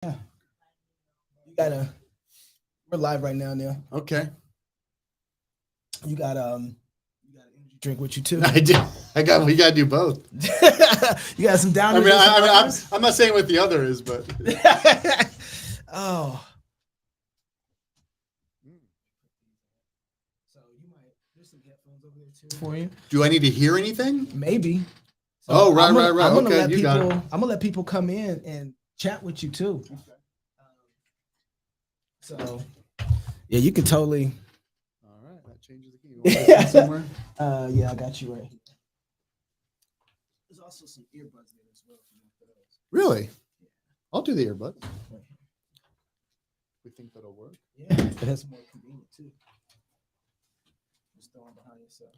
Yeah. You gotta. We're live right now, Neil. Okay. You got an energy drink with you too. I did. We gotta do both. You got some down. I'm not saying what the other is, but oh. So you might. There's some headphones over there too for you. Do I need to hear anything? Maybe. So right. I'm gonna Okay, let you people. got it. I'm gonna let people come in and chat with you too. Okay. So, yeah, you can totally. All right, that changes the key. You want to somewhere? Yeah, I got you right here. There's also some earbuds there as well. Really? Yeah. I'll do the earbuds. We think that'll work. Yeah, that's more convenient too. Just throw them behind yourself.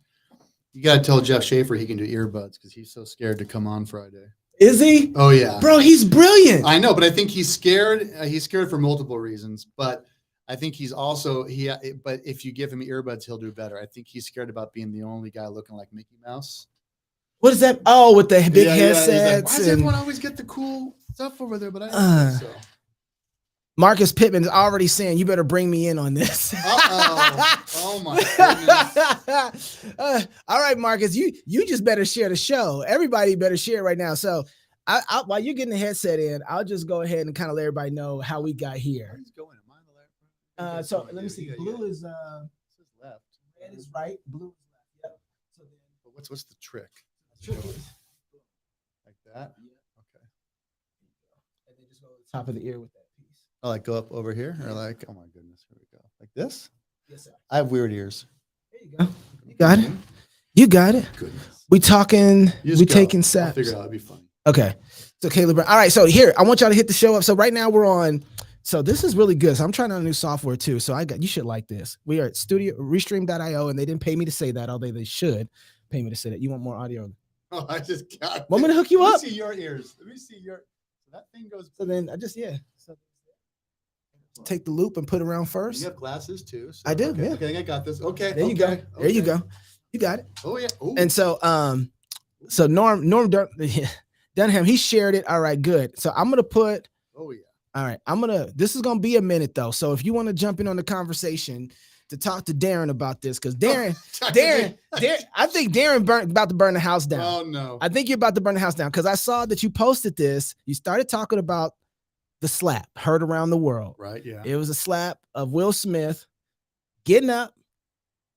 You gotta tell Jeff Schaefer he can do earbuds because he's so scared to come on Friday. Is he? Oh yeah, bro, he's brilliant. I know, but I think he's scared. He's scared for multiple reasons, but I think he's also But if you give him earbuds, he'll do better. I think he's scared about being the only guy looking like Mickey Mouse. What is that? Oh, with the big headsets. Like, why does everyone always get the cool stuff over there? But I don't think so. Marcus Pittman is already saying, "You better bring me in on this." Oh my goodness! All right, Marcus, you just better share the show. Everybody better share right now. So, I while you're getting the headset in, I'll just go ahead and kind of let everybody know how we got here. So let me see. Blue is left. Red is right. Blue is left. Yep. So then, what's the trick? Trick is like that. Yeah. Okay. And then just go to the top of the ear with that. Oh, like go up over here or like, oh my goodness, here we go. Like this? Yes, sir. I have weird ears. There you go. You got it. You got it. Goodness. We taking saps. I'll figure it out. It'd be funny. Okay. So Caleb, all right. So here, I want y'all to hit the show up. So right now we're on. So this is really good. So I'm trying out a new software too. So you should like this. We are at Restream.io, and they didn't pay me to say that, although they should pay me to say that. You want more audio? Oh, I just got. Want me to hook you up? Let me see your ears. Let me see your. So that thing goes. So then So take the loop and put it around first. You have glasses too. So, I do. Okay. Yeah. Okay, I got this. Okay. There you go. There you go. You got it. Oh yeah. Ooh. And so Norm Dunham, he shared it. All right, good. So I'm gonna put. Oh yeah. All right, this is gonna be a minute though. So if you want to jump in on the conversation to talk to Darren about this, because Darren, I think Darren about to burn the house down. Oh no. I think you're about to burn the house down because I saw that you posted this. You started talking about the slap heard around the world. Right. Yeah. It was a slap of Will Smith getting up.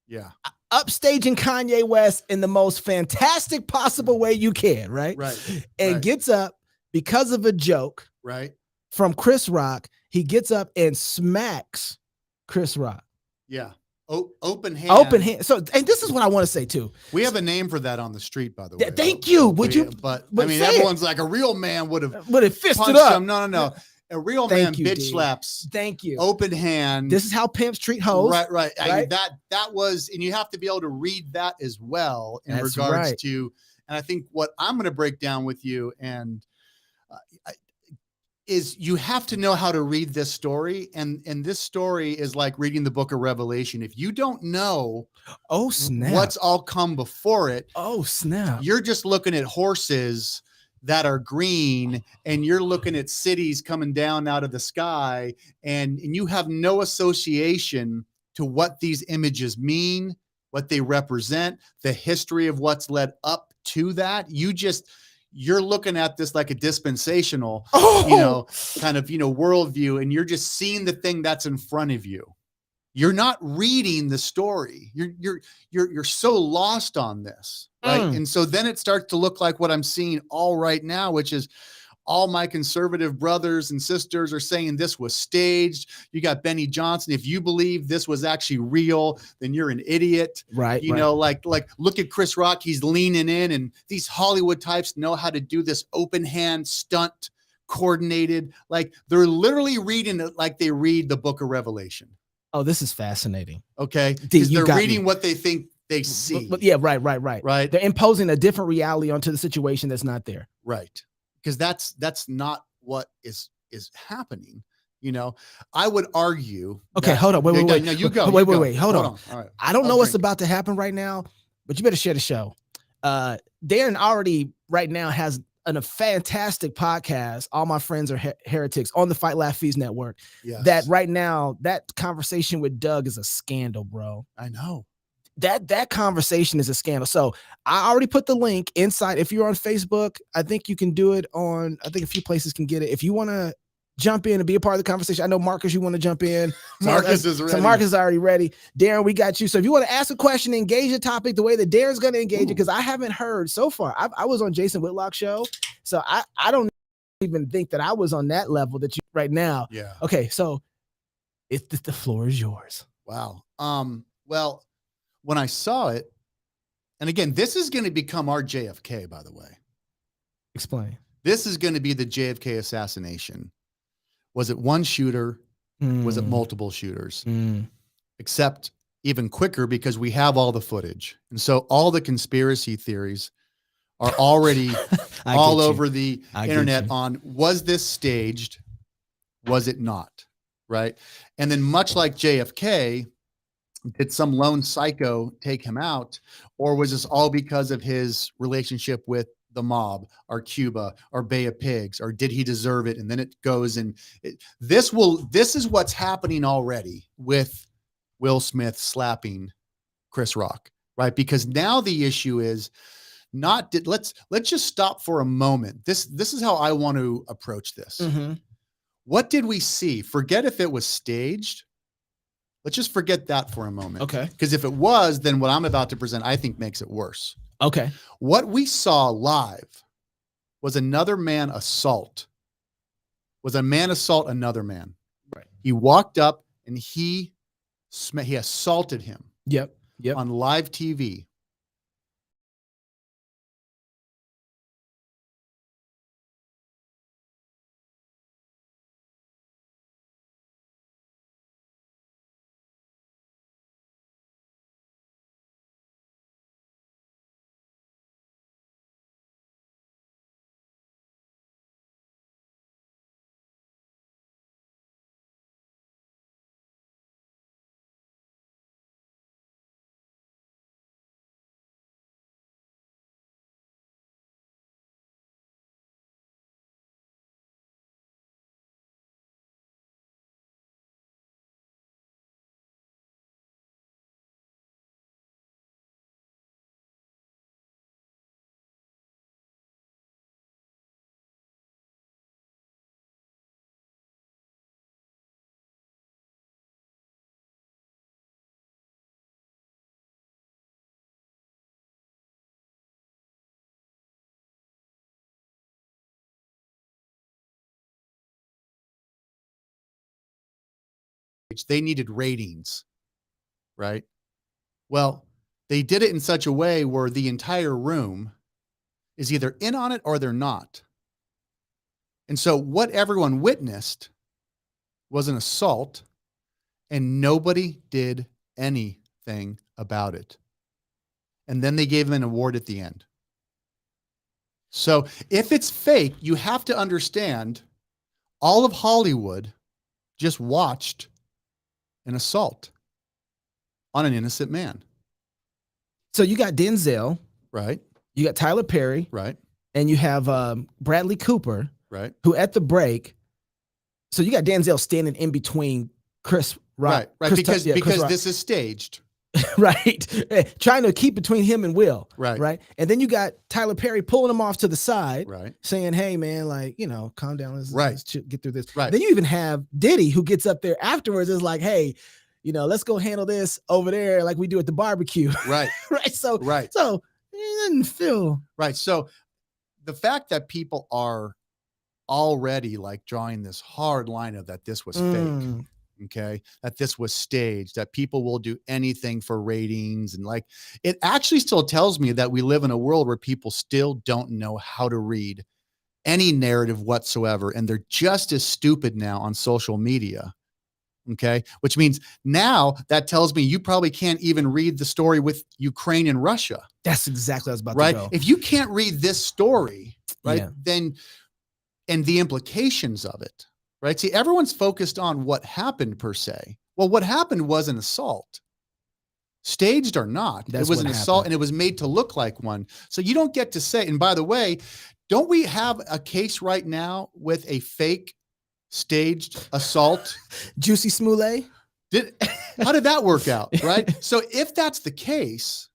Yeah. Upstaging Kanye West in the most fantastic possible way you can, right? Right. And gets up because of a joke. Right. From Chris Rock. He gets up and smacks Chris Rock. Yeah. Open hand. Open hand. So, and this is what I want to say too. We have a name for that on the street, by the way. Thank you. Would you? But I mean, everyone's like, a real man would have fisted up. Him. No. A real man bitch slaps. Thank you. Open hand. This is how pimps treat hoes. Right. I mean, that was, and you have to be able to read that as well in regards to, and I think what I'm going to break down with you and is you have to know how to read this story. And this story is like reading the book of Revelation. If you don't know what's all come before it, you're just looking at horses that are green and you're looking at cities coming down out of the sky and you have no association to what these images mean, what they represent, the history of what's led up to that. You're looking at this like a dispensational, kind of, worldview, and you're just seeing the thing that's in front of you. You're not reading the story. You're so lost on this, right? And so then it starts to look like what I'm seeing all right now, which is all my conservative brothers and sisters are saying this was staged. You got Benny Johnson. If you believe this was actually real, then you're an idiot. Right. Like look at Chris Rock. He's leaning in, and these Hollywood types know how to do this open hand stunt coordinated. Like they're literally reading it like they read the book of Revelation. Oh, this is fascinating. Okay. Because they're reading what they think they see. But yeah, right. They're imposing a different reality onto the situation that's not there. Right. Because that's not what is happening. I would argue. Okay, hold on. Wait. No, you go. Wait. Hold on. All right. I don't know what's about to happen right now, but you better share the show. Darren already right now has a fantastic podcast. All my friends are heretics on the Fight Laugh Feast Network. Yes. That right now, that conversation with Doug is a scandal, bro. I know. That conversation is a scandal. So I already put the link inside. If you're on Facebook, I think you can do it on, I think a few places can get it. If you want to jump in and be a part of the conversation. I know Marcus, you want to jump in. Marcus is ready. So Marcus is already ready. Darren, we got you. So if you want to ask a question, engage the topic the way that Darren's going to engage it, because I haven't heard so far. I was on Jason Whitlock's show. So I don't even think that I was on that level that you right now. Yeah. Okay. So the floor is yours. Wow. Well, when I saw it, and again, this is going to become our JFK, by the way. Explain. This is going to be the JFK assassination. Was it one shooter? Was it multiple shooters? Except even quicker, because we have all the footage. And so all the conspiracy theories are already all over the internet on, was this staged? Was it not? Right. And then much like JFK, did some lone psycho take him out, or was this all because of his relationship with the mob or Cuba or Bay of Pigs, or did he deserve it? And then it goes and this is what's happening already with Will Smith slapping Chris Rock, right? Because now the issue is not, let's just stop for a moment. This is how I want to approach this. What did we see? Forget if it was staged. Let's just forget that for a moment. Okay. Because if it was, then what I'm about to present, I think, makes it worse. Okay. What we saw live was another man assault. Was a man assault another man. Right. He walked up and he assaulted him. Yep. On live TV. They needed ratings, right? Well, they did it in such a way where the entire room is either in on it or they're not. And so what everyone witnessed was an assault, and nobody did anything about it. And then they gave him an award at the end. So if it's fake, you have to understand all of Hollywood just watched an assault on an innocent man. So you got Denzel, right? You got Tyler Perry, right? And you have Bradley Cooper, right? Who at the break. So you got Denzel standing in between Chris Rock, right? Because this is staged, right? Trying to keep between him and Will, right? And then you got Tyler Perry pulling him off to the side, right? Saying, "Hey, man, like, you know, calm down, let's get through this." Right. Then you even have Diddy, who gets up there afterwards, is like, "Hey, you know, let's go handle this over there, like we do at the barbecue." Right. So it didn't feel right. So the fact that people are already like drawing this hard line of that this was fake. Okay. That this was staged, that people will do anything for ratings. And like, it actually still tells me that we live in a world where people still don't know how to read any narrative whatsoever. And they're just as stupid now on social media. Okay. Which means now that tells me you probably can't even read the story with Ukraine and Russia. That's exactly what I was about to go. If you can't read this story, right, then, and the implications of it, right? See, everyone's focused on what happened per se. Well, what happened was an assault, staged or not. It was an assault, and it was made to look like one. So you don't get to say, and by the way, Don't we have a case right now with a fake staged assault? Juicy Smollett? How did that work out, right? So if that's the case,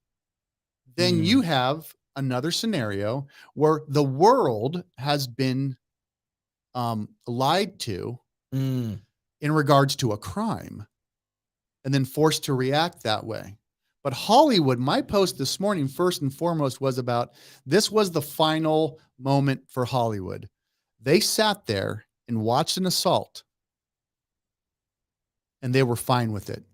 then you have another scenario where the world has been lied to in regards to a crime and then forced to react that way. But Hollywood, my post this morning, first and foremost, was about this was the final moment for Hollywood. They sat there and watched an assault and they were fine with it.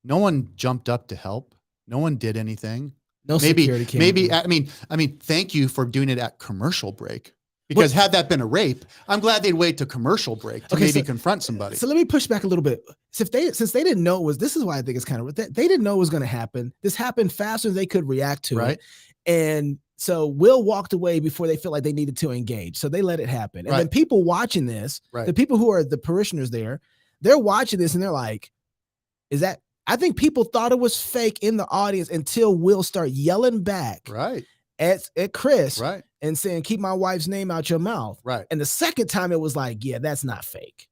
No one jumped up to help. No one did anything. No security camera. I mean, thank you for doing it at commercial break. Because had that been a rape, I'm glad they'd wait to commercial break to maybe confront somebody. So let me push back a little bit. Since they didn't know it was, this is why I think it's kind of, they didn't know it was going to happen. This happened faster than they could react to it. And so Will walked away before they felt like they needed to engage. So they let it happen. And then people watching this, the people who are the parishioners there, they're watching this and they're like, I think people thought it was fake in the audience until Will start yelling back at Chris and saying, keep my wife's name out your mouth. And the second time it was like, yeah, that's not fake.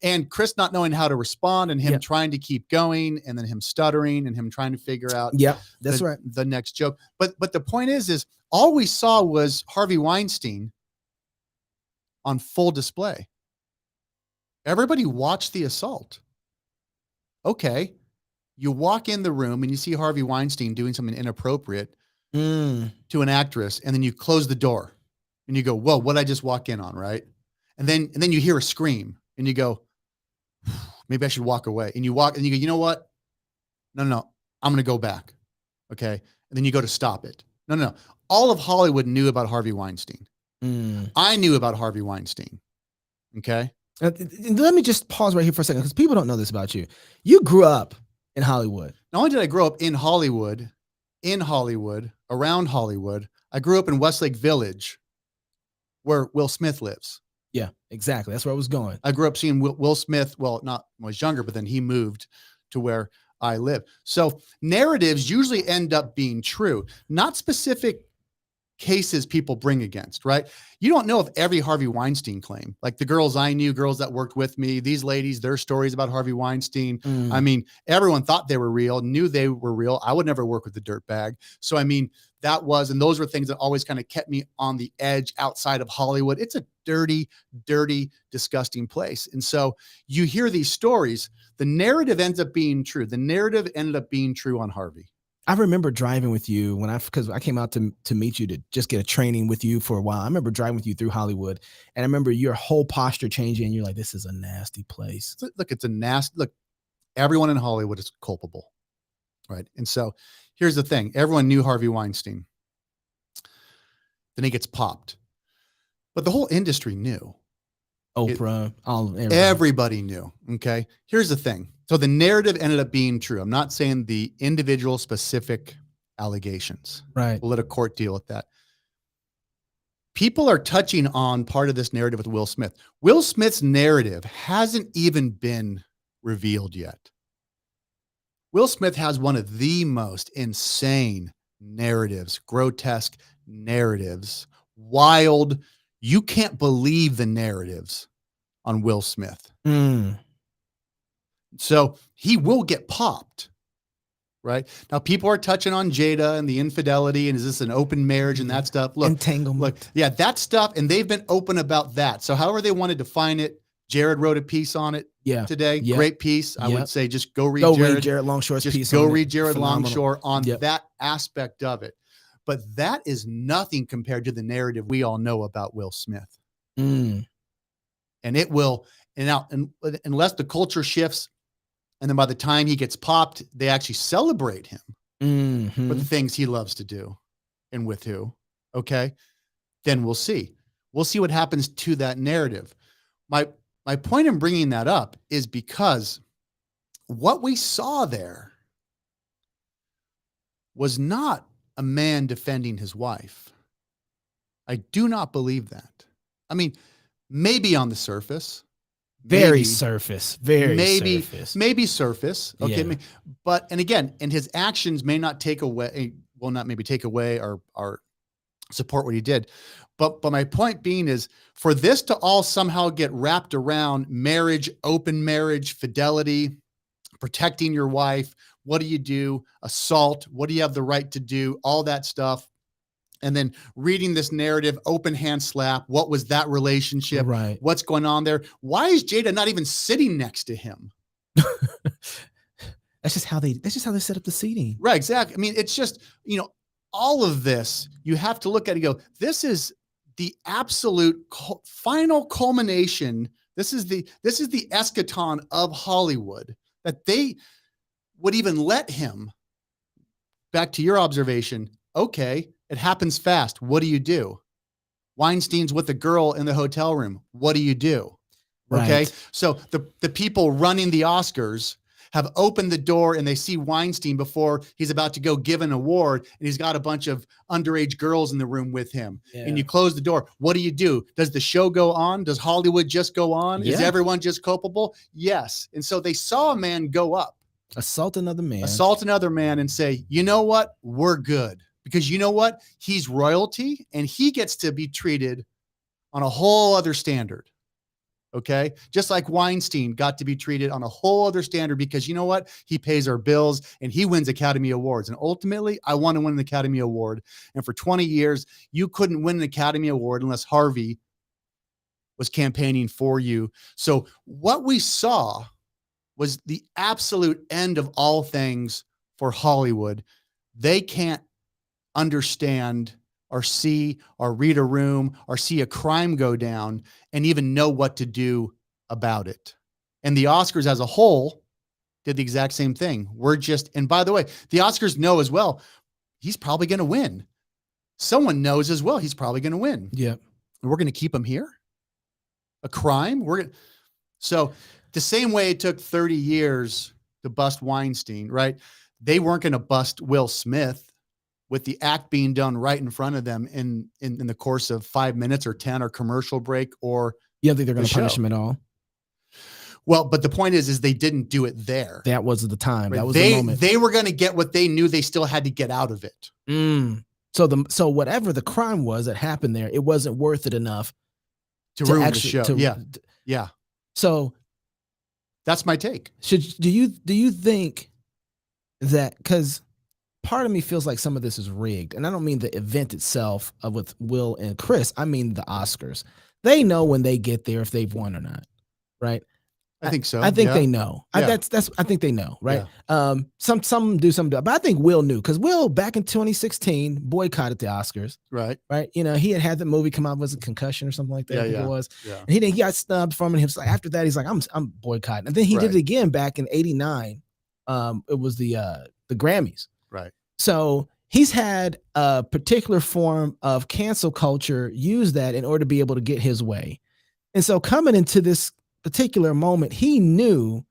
And Chris not knowing how to respond and him trying to keep going and then him stuttering and him trying to figure out the next joke. But the point is all we saw was Harvey Weinstein on full display. Everybody watched the assault. Okay. You walk in the room and you see Harvey Weinstein doing something inappropriate to an actress, and then you close the door and you go, whoa, what'd I just walk in on? Right. And then you hear a scream and you go, maybe I should walk away. And you walk and you go, you know what? No, I'm going to go back. Okay. And then you go to stop it. No. All of Hollywood knew about Harvey Weinstein. I knew about Harvey Weinstein. Okay. Let me just pause right here for a second, because people don't know this about you. You grew up in Hollywood. Not only did I grow up in Hollywood, around Hollywood, I grew up in Westlake Village, where Will Smith lives. Yeah, exactly. That's where I was going. I grew up seeing Will Smith. Well, not when I was younger, but then he moved to where I live. So narratives usually end up being true, not specific cases people bring against, right? You don't know if every Harvey Weinstein claim, like the girls I knew, girls that worked with me, these ladies, their stories about Harvey Weinstein. I mean, everyone thought they were real, knew they were real. I would never work with the dirtbag. So, I mean, and those were things that always kind of kept me on the edge outside of Hollywood. It's a dirty, dirty, disgusting place. And so you hear these stories, the narrative ends up being true. The narrative ended up being true on Harvey. I remember driving with you because I came out to meet you to just get a training with you for a while. I remember driving with you through Hollywood, and I remember your whole posture changing. And you're like, "This is a nasty place." Look, everyone in Hollywood is culpable, right? And so here's the thing: everyone knew Harvey Weinstein. Then he gets popped, but the whole industry knew. Oprah, everybody knew. Okay, here's the thing. So the narrative ended up being true. I'm not saying the individual specific allegations. Right. We'll let a court deal with that. People are touching on part of this narrative with Will Smith. Will Smith's narrative hasn't even been revealed yet. Will Smith has one of the most insane narratives, grotesque narratives, wild. You can't believe the narratives on Will Smith. So he will get popped, right? Now, people are touching on Jada and the infidelity, and is this an open marriage and that stuff? Look, entanglement. Yeah, that stuff, and they've been open about that. So however they wanted to define it, Jared wrote a piece on it today. Great piece. I would say just go read Jared Longshore's piece. Go read Jared Longshore on that aspect of it. But that is nothing compared to the narrative we all know about Will Smith. And it will, unless the culture shifts, and then by the time he gets popped, they actually celebrate him for the things he loves to do and with who. Okay. Then we'll see. We'll see what happens to that narrative. My point in bringing that up is because what we saw there was not a man defending his wife. I do not believe that. I mean, maybe on the surface. Maybe surface. Maybe surface. Okay. Yeah. But, and again, and his actions may not take away, or support what he did. But my point being is, for this to all somehow get wrapped around marriage, open marriage, fidelity, protecting your wife, what do you do? Assault, what do you have the right to do? All that stuff. And then reading this narrative, open hand slap. What was that relationship? Right. What's going on there? Why is Jada not even sitting next to him? That's just how they set up the seating. Right. Exactly. I mean, it's just, all of this, you have to look at it and go, this is the absolute final culmination. This is the eschaton of Hollywood, that they would even let him. Back to your observation. Okay. It happens fast. What do? Weinstein's with the girl in the hotel room. What do you do? Okay. Right. So the people running the Oscars have opened the door and they see Weinstein before he's about to go give an award, and he's got a bunch of underage girls in the room with him. Yeah. And you close the door. What do? Does the show go on? Does Hollywood just go on? Yeah. Is everyone just culpable? Yes. And so they saw a man go up, assault another man and say, you know what? We're good. Because you know what? He's royalty and he gets to be treated on a whole other standard. Okay. Just like Weinstein got to be treated on a whole other standard, because you know what? He pays our bills and he wins Academy Awards. And ultimately, I want to win an Academy Award. And for 20 years, you couldn't win an Academy Award unless Harvey was campaigning for you. So what we saw was the absolute end of all things for Hollywood. They can't understand or see or read a room or see a crime go down and even know what to do about it. And the Oscars as a whole did the exact same thing. And by the way, the Oscars know as well, he's probably going to win. Someone knows as well, he's probably going to win. Yeah. And we're going to keep him here. A crime. So the same way it took 30 years to bust Weinstein, right? They weren't going to bust Will Smith with the act being done right in front of them in the course of 5 minutes or 10 or commercial break or. You don't think they're going to punish him at all? Well, but the point is they didn't do it there. That was the time. Right? That was the moment. They were going to get what they knew they still had to get out of it. So whatever the crime was that happened there, it wasn't worth it enough to ruin the show. Yeah. So that's my take. Do you think that, because part of me feels like some of this is rigged, and I don't mean the event itself with Will and Chris. I mean the Oscars. They know when they get there if they've won or not, right? I think so. I think they know. Yeah. I think they know, right? Yeah. Some do, but I think Will knew, because Will back in 2016 boycotted the Oscars. Right. He had the movie come out, was a Concussion or something like that. I think it was. Yeah. And he got snubbed from it. He was like, after that, he's like, I'm boycotting. And then he did it again back in '89. It was the Grammys. Right. So he's had a particular form of cancel culture use that in order to be able to get his way. And so coming into this particular moment, he knew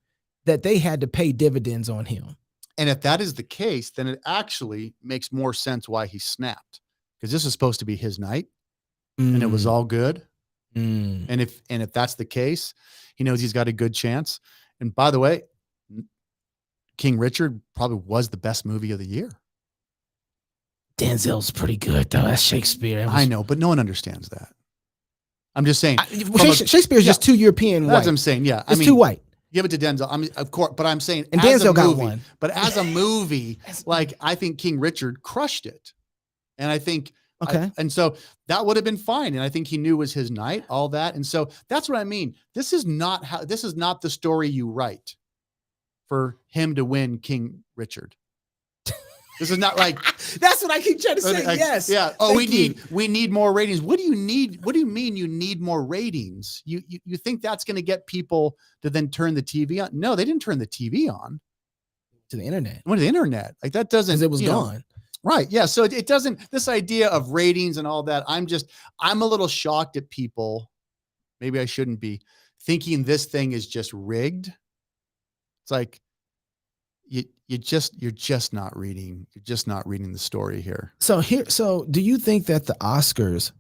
that they had to pay dividends on him. And if that is the case, then it actually makes more sense why he snapped, because this is supposed to be his night and it was all good. And if that's the case, he knows he's got a good chance. And by the way, King Richard probably was the best movie of the year. Denzel's pretty good though. That's Shakespeare. I know, but no one understands that. I'm just saying. Shakespeare's just too European white. That's what I'm saying. Yeah. It's too white. Give it to Denzel. Of course, but I'm saying, and Denzel got one. But as a movie, like, I think King Richard crushed it. And I think, and so that would have been fine. And I think he knew it was his night, all that. And so that's what I mean. This is not the story you write for him to win King Richard. This is not like, that's what I keep trying to say. Yes. Yeah. Oh, we need more ratings. What do you need? What do you mean you need more ratings? You think that's going to get people to then turn the TV on? No, they didn't turn the TV on. To the internet. Went to the internet. Like, that doesn't, because it was gone. Right. Yeah. So it doesn't, this idea of ratings and all that, I'm a little shocked at people. Maybe I shouldn't be thinking this thing is just rigged. It's like, you're just not reading the story here. So do you think that the Oscars,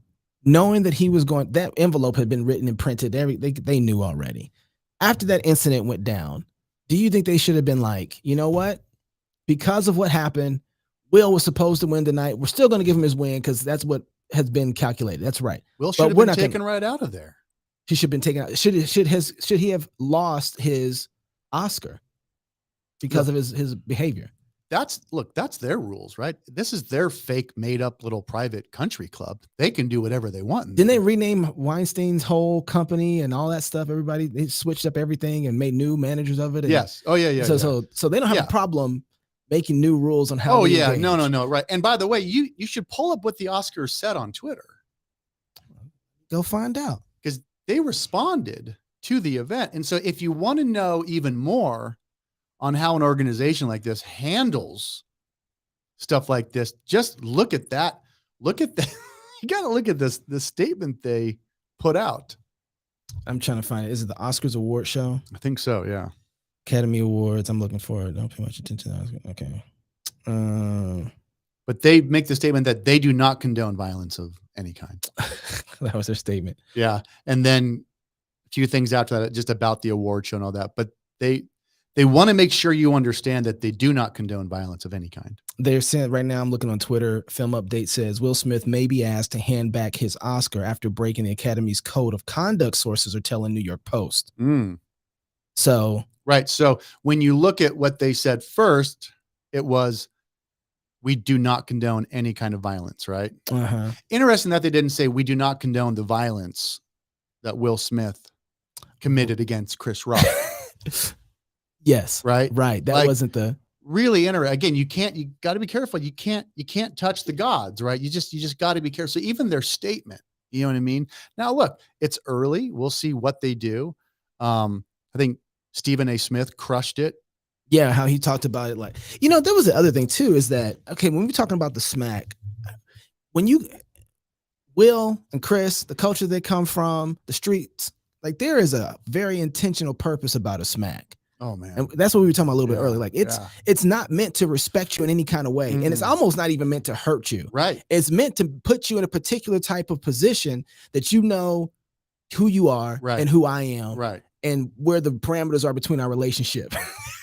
knowing that he was going, that envelope had been written and printed, they knew already. After that incident went down, do you think they should have been like, you know what? Because of what happened, Will was supposed to win tonight. We're still going to give him his win because that's what has been calculated. That's right. Will should have been taken right out of there. He should have been taken out. Should he have lost his Oscar because of his behavior? That's their rules, right? This is their fake made up little private country club. They can do whatever they want. Didn't they rename Weinstein's whole company and all that stuff? They switched up everything and made new managers of it. Yes. Oh yeah. So they don't have a problem making new rules on how. Oh yeah. Engage. No. Right. And by the way, you should pull up what the Oscars said on Twitter. Go find out, because they responded to the event. And so if you want to know even more on how an organization like this handles stuff like this, just look at that. Look at that. You got to look at this statement they put out. I'm trying to find it. Is it the Oscars award show? I think so. Yeah. Academy Awards. I'm looking for it. Don't pay much attention to that. Okay. But they make the statement that they do not condone violence of any kind. That was their statement. Yeah. And then a few things after that, just about the award show and all that. But they want to make sure you understand that they do not condone violence of any kind. They're saying right now, I'm looking on Twitter, Film Update says Will Smith may be asked to hand back his Oscar after breaking the Academy's code of conduct, sources are telling New York Post. So. Right. So when you look at what they said first, it was, we do not condone any kind of violence, right? Interesting that they didn't say we do not condone the violence that Will Smith committed against Chris Rock. Yes. Right. That wasn't the really interesting. Again, you got to be careful. You can't touch the gods, right? You just got to be careful. So even their statement, you know what I mean? Now look, it's early. We'll see what they do. I think Stephen A. Smith crushed it. Yeah, how he talked about it. Like, there was the other thing too, is that, okay, when we're talking about the smack, when Will and Chris, the culture they come from, the streets, like there is a very intentional purpose about a smack. Oh man. And that's what we were talking about a little bit earlier. Like it's not meant to respect you in any kind of way. And it's almost not even meant to hurt you. Right. It's meant to put you in a particular type of position that you know who you are and who I am. Right. And where the parameters are between our relationship.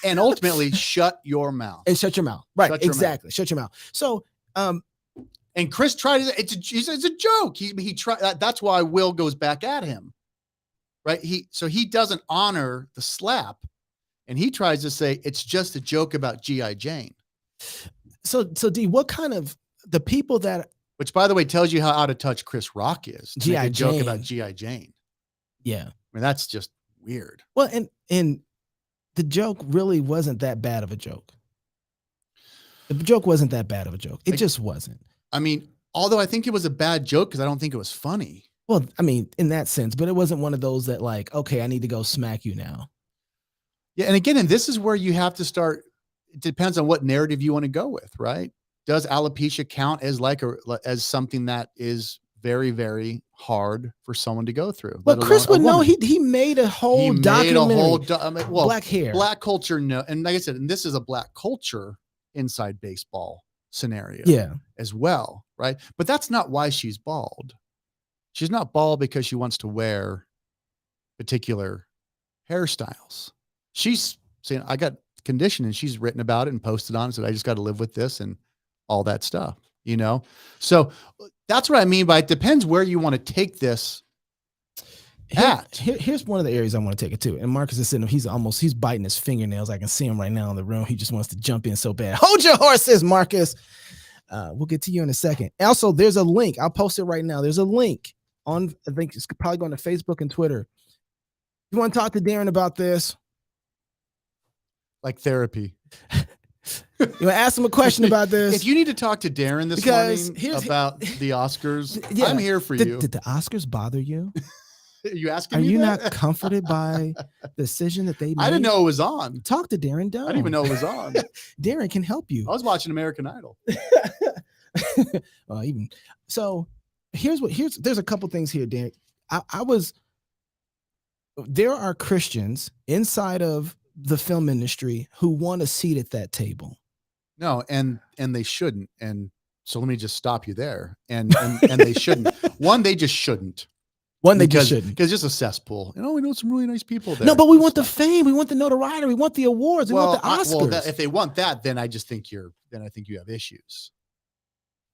And ultimately shut your mouth. And shut your mouth. Right. Exactly. Shut your mouth. So, and Chris tried it. It's a joke. He tried. That's why Will goes back at him. Right. He doesn't honor the slap, and he tries to say it's just a joke about G.I. Jane. So D, what kind of the people that, which by the way, tells you how out of touch Chris Rock is. G.I. Jane. Joke about G.I. Jane. Yeah. I mean, that's just weird. Well, and the joke really wasn't that bad of a joke. The joke wasn't that bad of a joke. It just wasn't. I mean, although I think it was a bad joke because I don't think it was funny. Well, I mean, in that sense, but it wasn't one of those that like, okay, I need to go smack you now. Yeah. And again, and this is where you have to start. It depends on what narrative you want to go with, right? Does alopecia count as as something that is very, very hard for someone to go through? Well, Chris would know. He made a whole documentary. Black hair, black culture. No, and like I said, and this is a black culture inside baseball scenario, as well, right? But that's not why she's bald. She's not bald because she wants to wear particular hairstyles. She's saying, I got condition, and she's written about it and posted on it. So I just got to live with this and all that stuff, So that's what I mean by it depends where you want to take this at. Here's one of the areas I want to take it to. And Marcus is sitting, he's biting his fingernails. I can see him right now in the room. He just wants to jump in so bad. Hold your horses, Marcus. We'll get to you in a second. Also, there's a link. I'll post it right now. There's a link on, I think it's probably going to Facebook and Twitter. You want to talk to Darren about this? Like therapy. You want to ask him a question about this? If you need to talk to Darren this morning about the Oscars, I'm here for you. Did the Oscars bother you? Are you asking me Are you that? Not comforted by the decision that they made? I didn't know it was on. Talk to Darren Dunn. I didn't even know it was on. Darren can help you. I was watching American Idol. There's a couple things here, Darren. There are Christians inside of the film industry who want a seat at that table. No, and they shouldn't. And so let me just stop you there. And they shouldn't. One, they just shouldn't. Because it's just a cesspool. We know some really nice people there. No, but we want the fame. We want the notoriety. We want the awards. We want the Oscars. If they want that, then I think you have issues.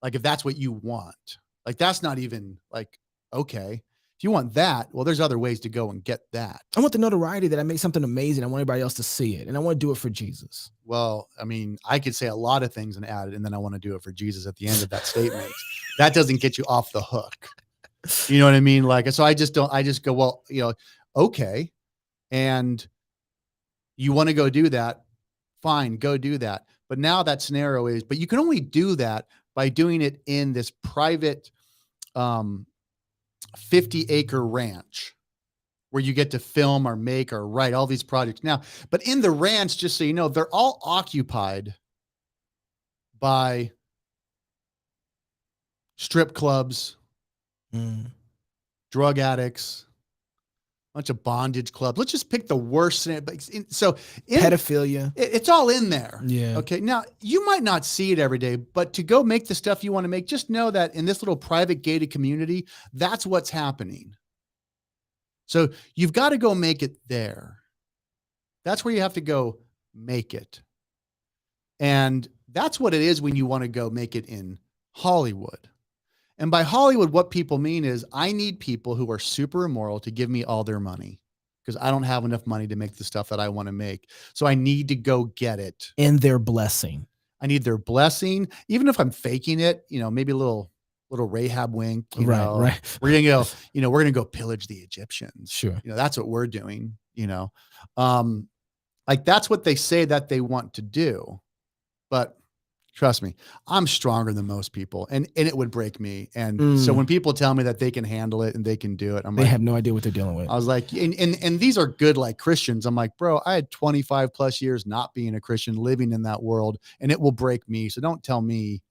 Like if that's what you want. Like, that's not even like, okay, if you want that, well, there's other ways to go and get that. I want the notoriety that I made something amazing. I want everybody else to see it. And I want to do it for Jesus. Well, I mean, I could say a lot of things and add it, and then I want to do it for Jesus at the end of that statement. That doesn't get you off the hook. You know what I mean? Like, so I just go, well, okay. And you want to go do that. Fine, go do that. But now that scenario is, but you can only do that by doing it in this private 50-acre ranch where you get to film or make or write all these projects. Now, but in the ranch, just so you know, they're all occupied by strip clubs, drug addicts, bunch of bondage clubs. Let's just pick the worst. So pedophilia, it's all in there. Yeah. Okay. Now you might not see it every day, but to go make the stuff you want to make, just know that in this little private gated community, that's what's happening. So you've got to go make it there. That's where you have to go make it. And that's what it is when you want to go make it in Hollywood. And by Hollywood, what people mean is I need people who are super immoral to give me all their money because I don't have enough money to make the stuff that I want to make. So I need to go get it. And their blessing. I need their blessing. Even if I'm faking it, maybe a little Rahab wink, right. We're going to go, we're going to go pillage the Egyptians. Sure. That's what we're doing, like that's what they say that they want to do. But trust me, I'm stronger than most people and it would break me. And so when people tell me that they can handle it and they can do it, they have no idea what they're dealing with. I was like, and these are good, like Christians. I'm like, bro, I had 25 plus years not being a Christian, living in that world, and it will break me. So don't tell me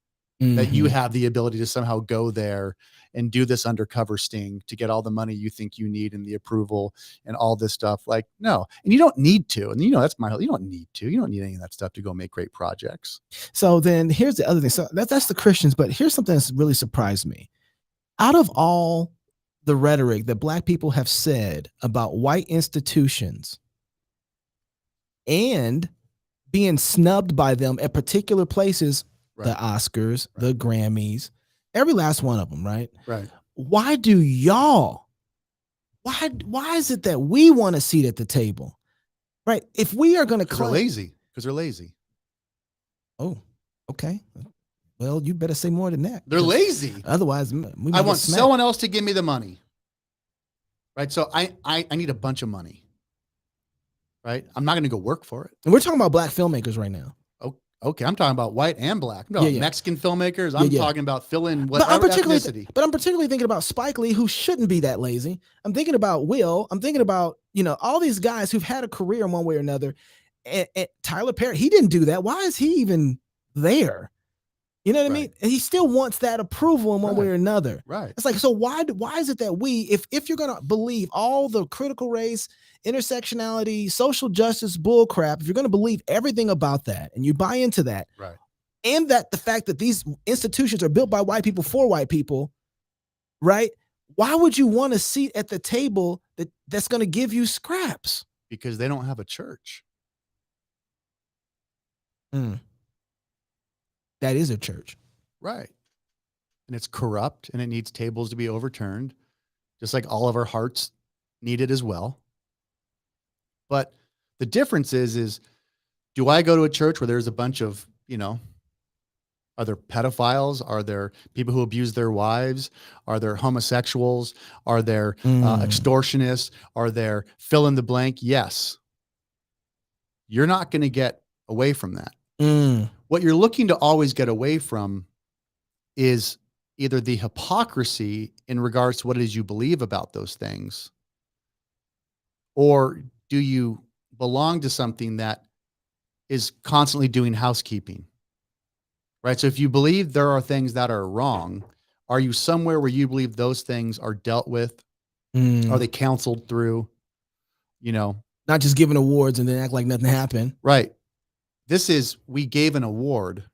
that you have the ability to somehow go there and do this undercover sting to get all the money you think you need and the approval and all this stuff. Like, no, and you don't need to. And that's you don't need to. You don't need any of that stuff to go make great projects. So then here's the other thing. So that's the Christians, but here's something that's really surprised me. Out of all the rhetoric that Black people have said about white institutions and being snubbed by them at particular places, right. The Oscars, right. The Grammys, every last one of them, right? Right. Why do y'all? Why is it that we want a seat at the table? Right? If we are going to claim, because they're lazy. Oh, okay. Well, you better say more than that. They're lazy. Otherwise, I want someone else to give me the money. Right? So I need a bunch of money. Right? I'm not going to go work for it. And we're talking about Black filmmakers right now. Okay, I'm talking about white and Black. I'm talking about Mexican filmmakers. I'm talking about fill in whatever ethnicity. But I'm particularly thinking about Spike Lee, who shouldn't be that lazy. I'm thinking about Will. I'm thinking about, all these guys who've had a career in one way or another. And Tyler Perry, he didn't do that. Why is he even there? You know what I mean? And he still wants that approval in one way or another. Right. It's like, so why is it that we, if you're going to believe all the critical race, intersectionality, social justice bull crap, if you're going to believe everything about that and you buy into that, right, and that the fact that these institutions are built by white people for white people, right? Why would you want a seat at the table that's going to give you scraps? Because they don't have a church. That is a church. Right. And it's corrupt and it needs tables to be overturned, just like all of our hearts need it as well. But the difference is do I go to a church where there's a bunch of, are there pedophiles? Are there people who abuse their wives? Are there homosexuals? Are there extortionists? Are there fill in the blank? Yes. You're not going to get away from that. What you're looking to always get away from is either the hypocrisy in regards to what it is you believe about those things, or do you belong to something that is constantly doing housekeeping, right? So if you believe there are things that are wrong, are you somewhere where you believe those things are dealt with? Are they counseled through? Not just giving awards and then act like nothing happened. Right. We gave an award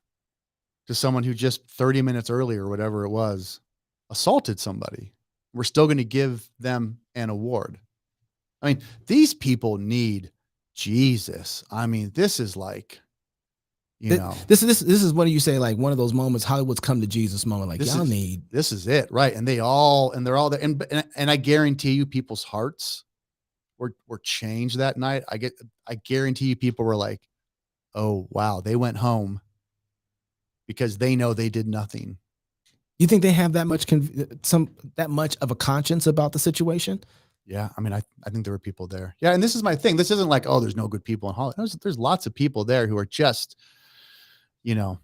to someone who just 30 minutes earlier, or whatever it was, assaulted somebody. We're still going to give them an award. I mean, these people need Jesus. I mean, this is like, You know, this is what do you say? Like one of those moments, Hollywood's come to Jesus moment. Like this is it, right? And they're all there, and I guarantee you, people's hearts were changed that night. I guarantee you, people were like, "Oh wow," they went home because they know they did nothing. You think they have that much that much of a conscience about the situation? Yeah, I mean, I think there were people there. Yeah, and this is my thing. This isn't like, oh, there's no good people in Hollywood. There's lots of people there who are just, you know,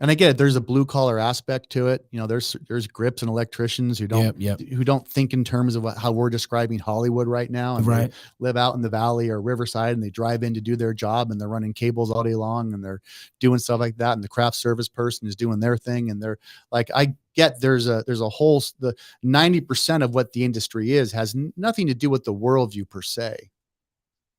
and I get it. There's a blue collar aspect to it. You know, there's grips and electricians who don't think in terms of how we're describing Hollywood right now, and they live out in the valley or Riverside, and they drive in to do their job, and they're running cables all day long, and they're doing stuff like that. And the craft service person is doing their thing, and they're like, I get there's a whole, the 90% of what the industry has nothing to do with the worldview per se.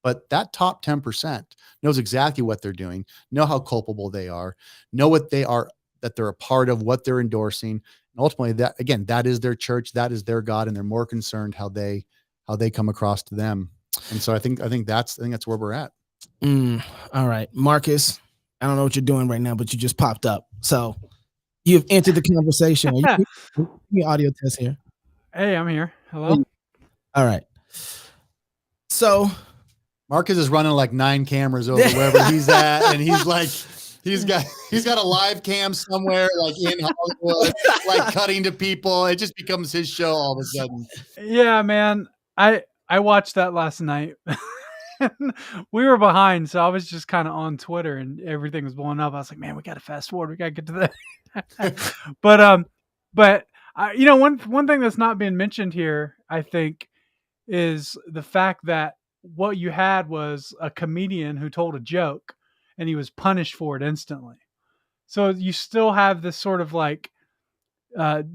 But that top 10% knows exactly what they're doing, know how culpable they are, know what they are, that they're a part of, what they're endorsing. And ultimately, that is their church, that is their God, and they're more concerned how they come across to them. And so I think that's where we're at. All right, Marcus, I don't know what you're doing right now, but you just popped up. So you've entered the conversation. Give me audio test here. Hey, I'm here. Hello. All right. So Marcus is running like 9 cameras over wherever he's at, and he's like, he's got a live cam somewhere, like in Hollywood, like cutting to people. It just becomes his show all of a sudden. Yeah, man. I watched that last night. We were behind, so I was just kind of on Twitter, and everything was blowing up. I was like, man, we got to fast forward. We got to get to that. But you know, one thing that's not being mentioned here, I think, is the fact that what you had was a comedian who told a joke and he was punished for it instantly. So you still have this sort of like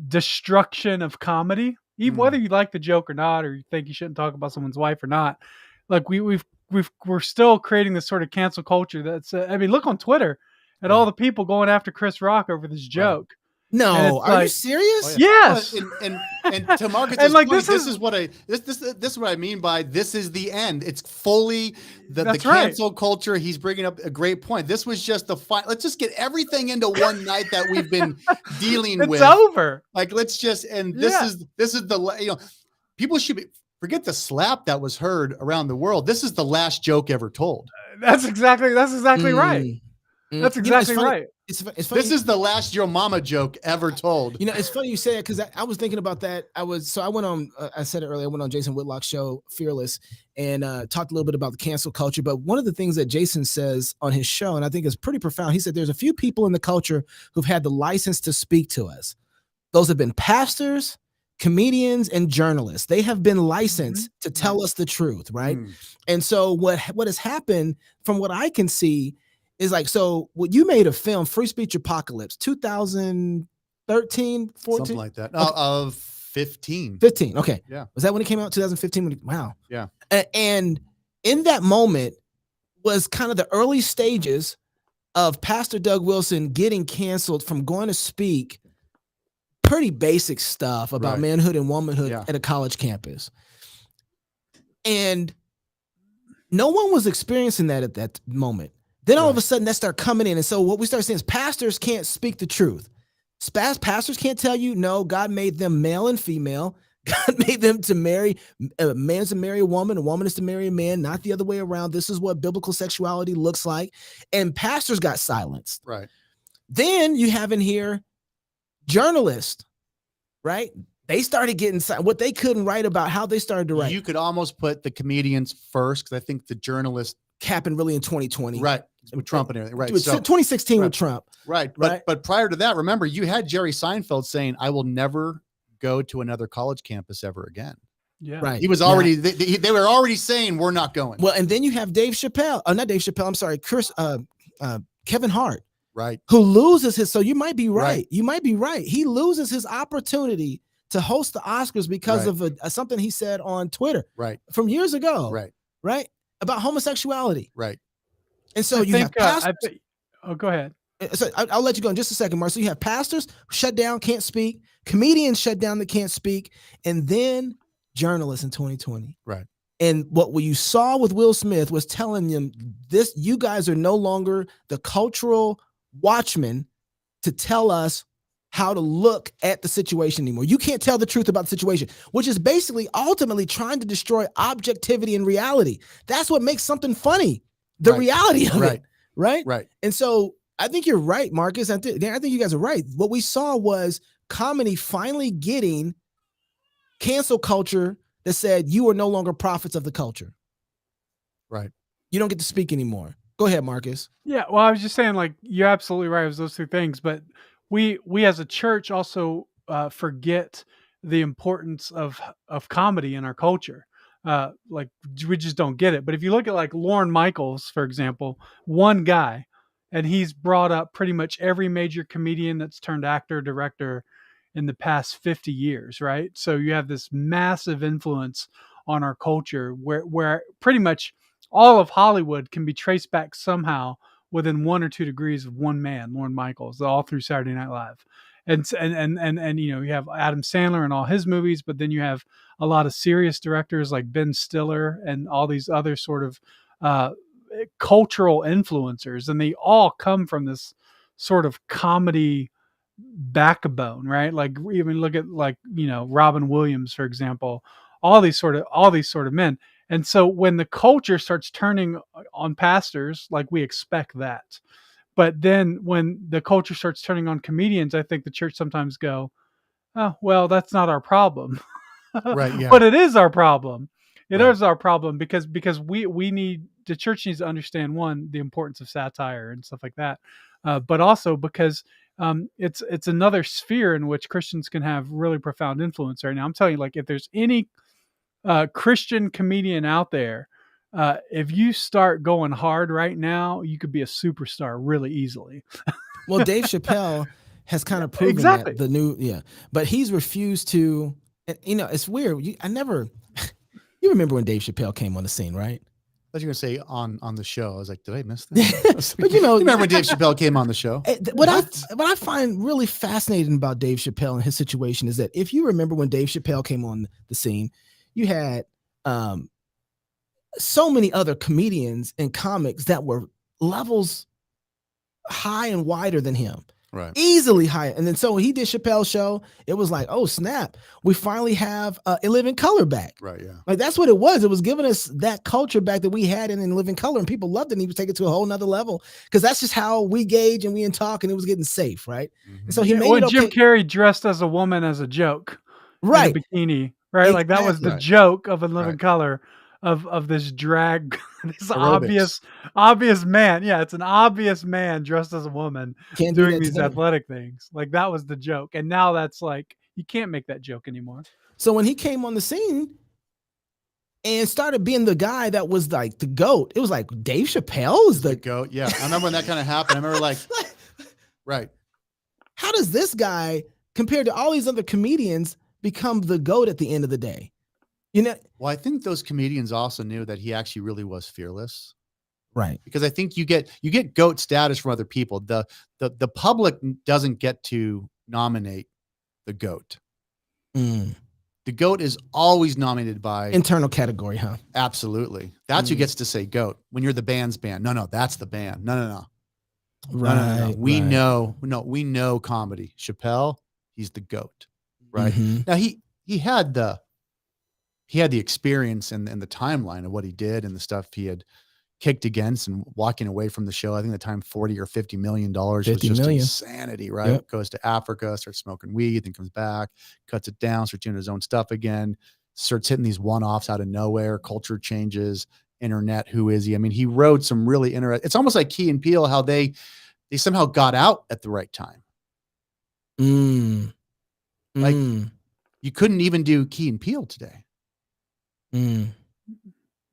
destruction of comedy, even whether you like the joke or not, or you think you shouldn't talk about someone's wife or not. Like we're still creating this sort of cancel culture. That's I mean, look on Twitter at all the people going after Chris Rock over this joke. No, are you serious? Oh, yeah. Yes. And to Marcus's point, this is what I mean by this is the end. It's fully the cancel culture. He's bringing up a great point. This was just the fine. Let's just get everything into one night that we've been dealing with. It's over. Like let's just this is the, you know, people should forget the slap that was heard around the world. This is the last joke ever told. That's exactly right. That's exactly right. It's funny. This is the last your mama joke ever told. You know, it's funny you say it because I was thinking about that. I went on, I said it earlier, I went on Jason Whitlock's show, Fearless, and talked a little bit about the cancel culture. But one of the things that Jason says on his show, and I think is pretty profound, he said there's a few people in the culture who've had the license to speak to us. Those have been pastors, comedians, and journalists. They have been licensed to tell us the truth, right? And so what has happened, from what I can see, is like, so what you made a film, Free Speech Apocalypse, 2013, 14? Something like that. Of 15. 15, okay. Yeah. Was that when it came out, 2015? Wow. Yeah. And in that moment was kind of the early stages of Pastor Doug Wilson getting canceled from going to speak pretty basic stuff about manhood and womanhood at a college campus. And no one was experiencing that at that moment. Then all of a sudden that started coming in. And so what we start saying is pastors can't speak the truth. Pastors can't tell you, no, God made them male and female. God made them to marry, a man's to marry a woman is to marry a man, not the other way around. This is what biblical sexuality looks like. And pastors got silenced. Right. Then you have in here journalists, right? They started getting what they couldn't write about, how they started to write. You could almost put the comedians first, because I think the journalists happened really in 2020. Right. With Trump and everything. Right. So 2016 with Trump. Right. But prior to that, remember, you had Jerry Seinfeld saying, I will never go to another college campus ever again. Yeah. Right. He was already, they were already saying we're not going. Well, and then you have Dave Chappelle. Not Dave Chappelle. I'm sorry. Kevin Hart. Right. Who loses his, so you might be right. You might be right. He loses his opportunity to host the Oscars because of something he said on Twitter. Right. From years ago. Right. Right. About homosexuality. Right. And so have pastors. Go ahead. So I'll let you go in just a second, Mark. So you have pastors shut down, can't speak, comedians shut down that can't speak, and then journalists in 2020. Right. And what you saw with Will Smith was telling them you guys are no longer the cultural watchmen to tell us how to look at the situation anymore. You can't tell the truth about the situation, which is basically ultimately trying to destroy objectivity and reality. That's what makes something funny, the reality of it, right? Right. And so I think you're right, Marcus. I think you guys are right. What we saw was comedy finally getting cancel culture that said you are no longer prophets of the culture. Right. You don't get to speak anymore. Go ahead, Marcus. Yeah, well, I was just saying, like, you're absolutely right. It was those two things, but we as a church also forget the importance of comedy in our culture. Like, we just don't get it. But if you look at like Lorne Michaels, for example, one guy, and he's brought up pretty much every major comedian that's turned actor, director in the past 50 years, right? So you have this massive influence on our culture where pretty much all of Hollywood can be traced back somehow within 1 or 2 degrees of one man, Lorne Michaels, all through Saturday Night Live. And you know, you have Adam Sandler and all his movies, but then you have a lot of serious directors like Ben Stiller and all these other sort of cultural influencers, and they all come from this sort of comedy backbone, right? Like, even look at, like, you know, Robin Williams, for example, all these sort of men. And so when the culture starts turning on pastors, like, we expect that. But then when the culture starts turning on comedians, I think the church sometimes go, oh, well, that's not our problem. Right. Yeah. But it is our problem. It is our problem because we need, the church needs to understand, one, the importance of satire and stuff like that. But also because it's another sphere in which Christians can have really profound influence right now. I'm telling you, like, if there's any Christian comedian out there, if you start going hard right now, you could be a superstar really easily. Well, Dave Chappelle has kind of proven that the new, but he's refused to, and, you know, it's weird. You remember when Dave Chappelle came on the scene, right? I was going to say on the show. I was like, did I miss that? But you know, remember when Dave Chappelle came on the show? What I find really fascinating about Dave Chappelle and his situation is that if you remember when Dave Chappelle came on the scene, you had so many other comedians and comics that were levels high and wider than him. Right. Easily higher. And then so he did Chappelle's show. It was like, oh, snap. We finally have In Living Color back. Right. Yeah. Like, that's what it was. It was giving us that culture back that we had in Living Color, and people loved it. And he was taking it to a whole nother level because that's just how we gauge and we in talk, and it was getting safe. Right. Mm-hmm. And so he made it okay. Jim Carrey dressed as a woman as a joke. Right. In a bikini. Right. Exactly. Like, that was the joke of In Living Color. Of this drag, this aerobics. obvious man. Yeah, it's an obvious man dressed as a woman doing these athletic things. Like, that was the joke. And now that's like, you can't make that joke anymore. So when he came on the scene and started being the guy that was like the GOAT, it was like, Dave Chappelle is the GOAT. Yeah. I remember when that kind of happened. I remember, like, right. How does this guy, compared to all these other comedians, become the GOAT at the end of the day? You know, well, I think those comedians also knew that he actually really was fearless. Right. Because I think you get GOAT status from other people. The public doesn't get to nominate the GOAT. The GOAT is always nominated by internal category, huh? Absolutely. That's who gets to say GOAT when you're the band's band. No, that's the band. No. Right. No. We know comedy. Chappelle, he's the GOAT. Right. Mm-hmm. Now he had the experience and the timeline of what he did and the stuff he had kicked against and walking away from the show. I think the time $40 or $50 million was just insanity, right? Yep. Goes to Africa, starts smoking weed, then comes back, cuts it down, starts doing his own stuff again, starts hitting these one-offs out of nowhere, culture changes, internet, who is he? I mean, he wrote some really interesting, it's almost like Key and Peele, how they somehow got out at the right time. Like, you couldn't even do Key and Peele today.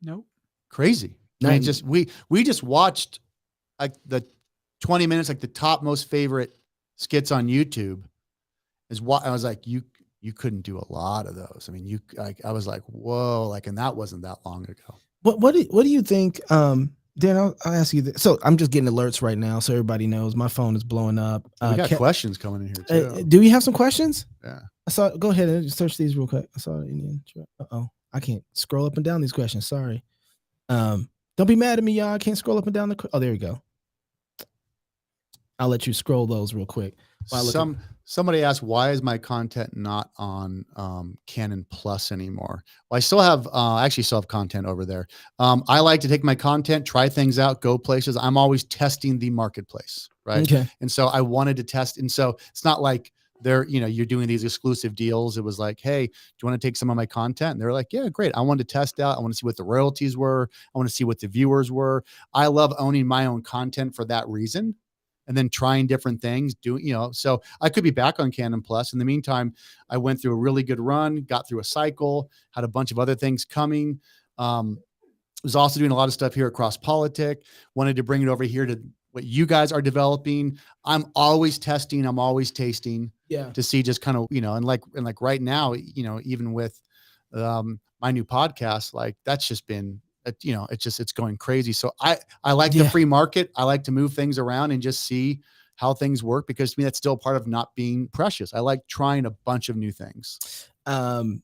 Nope. Crazy. I mean, we just watched like the 20 minutes, like the top most favorite skits on YouTube. I was like, you couldn't do a lot of those. I mean, I was like, whoa, like, and that wasn't that long ago. What do you think? Dan, I'll ask you this. So I'm just getting alerts right now, so everybody knows my phone is blowing up. We got questions coming in here too. Do we have some questions? Yeah. Go ahead and search these real quick. I saw it in the intro. I can't scroll up and down these questions. Sorry. Don't be mad at me, y'all. I can't scroll up and down the. Oh, there you go. I'll let you scroll those real quick. Somebody asked, why is my content not on Canon Plus anymore? Well, I still have, I actually still have content over there. I like to take my content, try things out, go places. I'm always testing the marketplace, right? Okay. And so I wanted to test. And so it's not like you're doing these exclusive deals. It was like, hey, do you want to take some of my content? And they're like, yeah, great. I wanted to test out. I want to see what the royalties were. I want to see what the viewers were. I love owning my own content for that reason. And then trying different things, so I could be back on Canon Plus. In the meantime, I went through a really good run, got through a cycle, had a bunch of other things coming. Was also doing a lot of stuff here across Politic, wanted to bring it over here to what you guys are developing. I'm always testing. I'm always tasting to see just kind of, and like right now, even with my new podcast, like that's just been, it's going crazy. So I like the free market. I like to move things around and just see how things work, because to me, that's still part of not being precious. I like trying a bunch of new things. I'm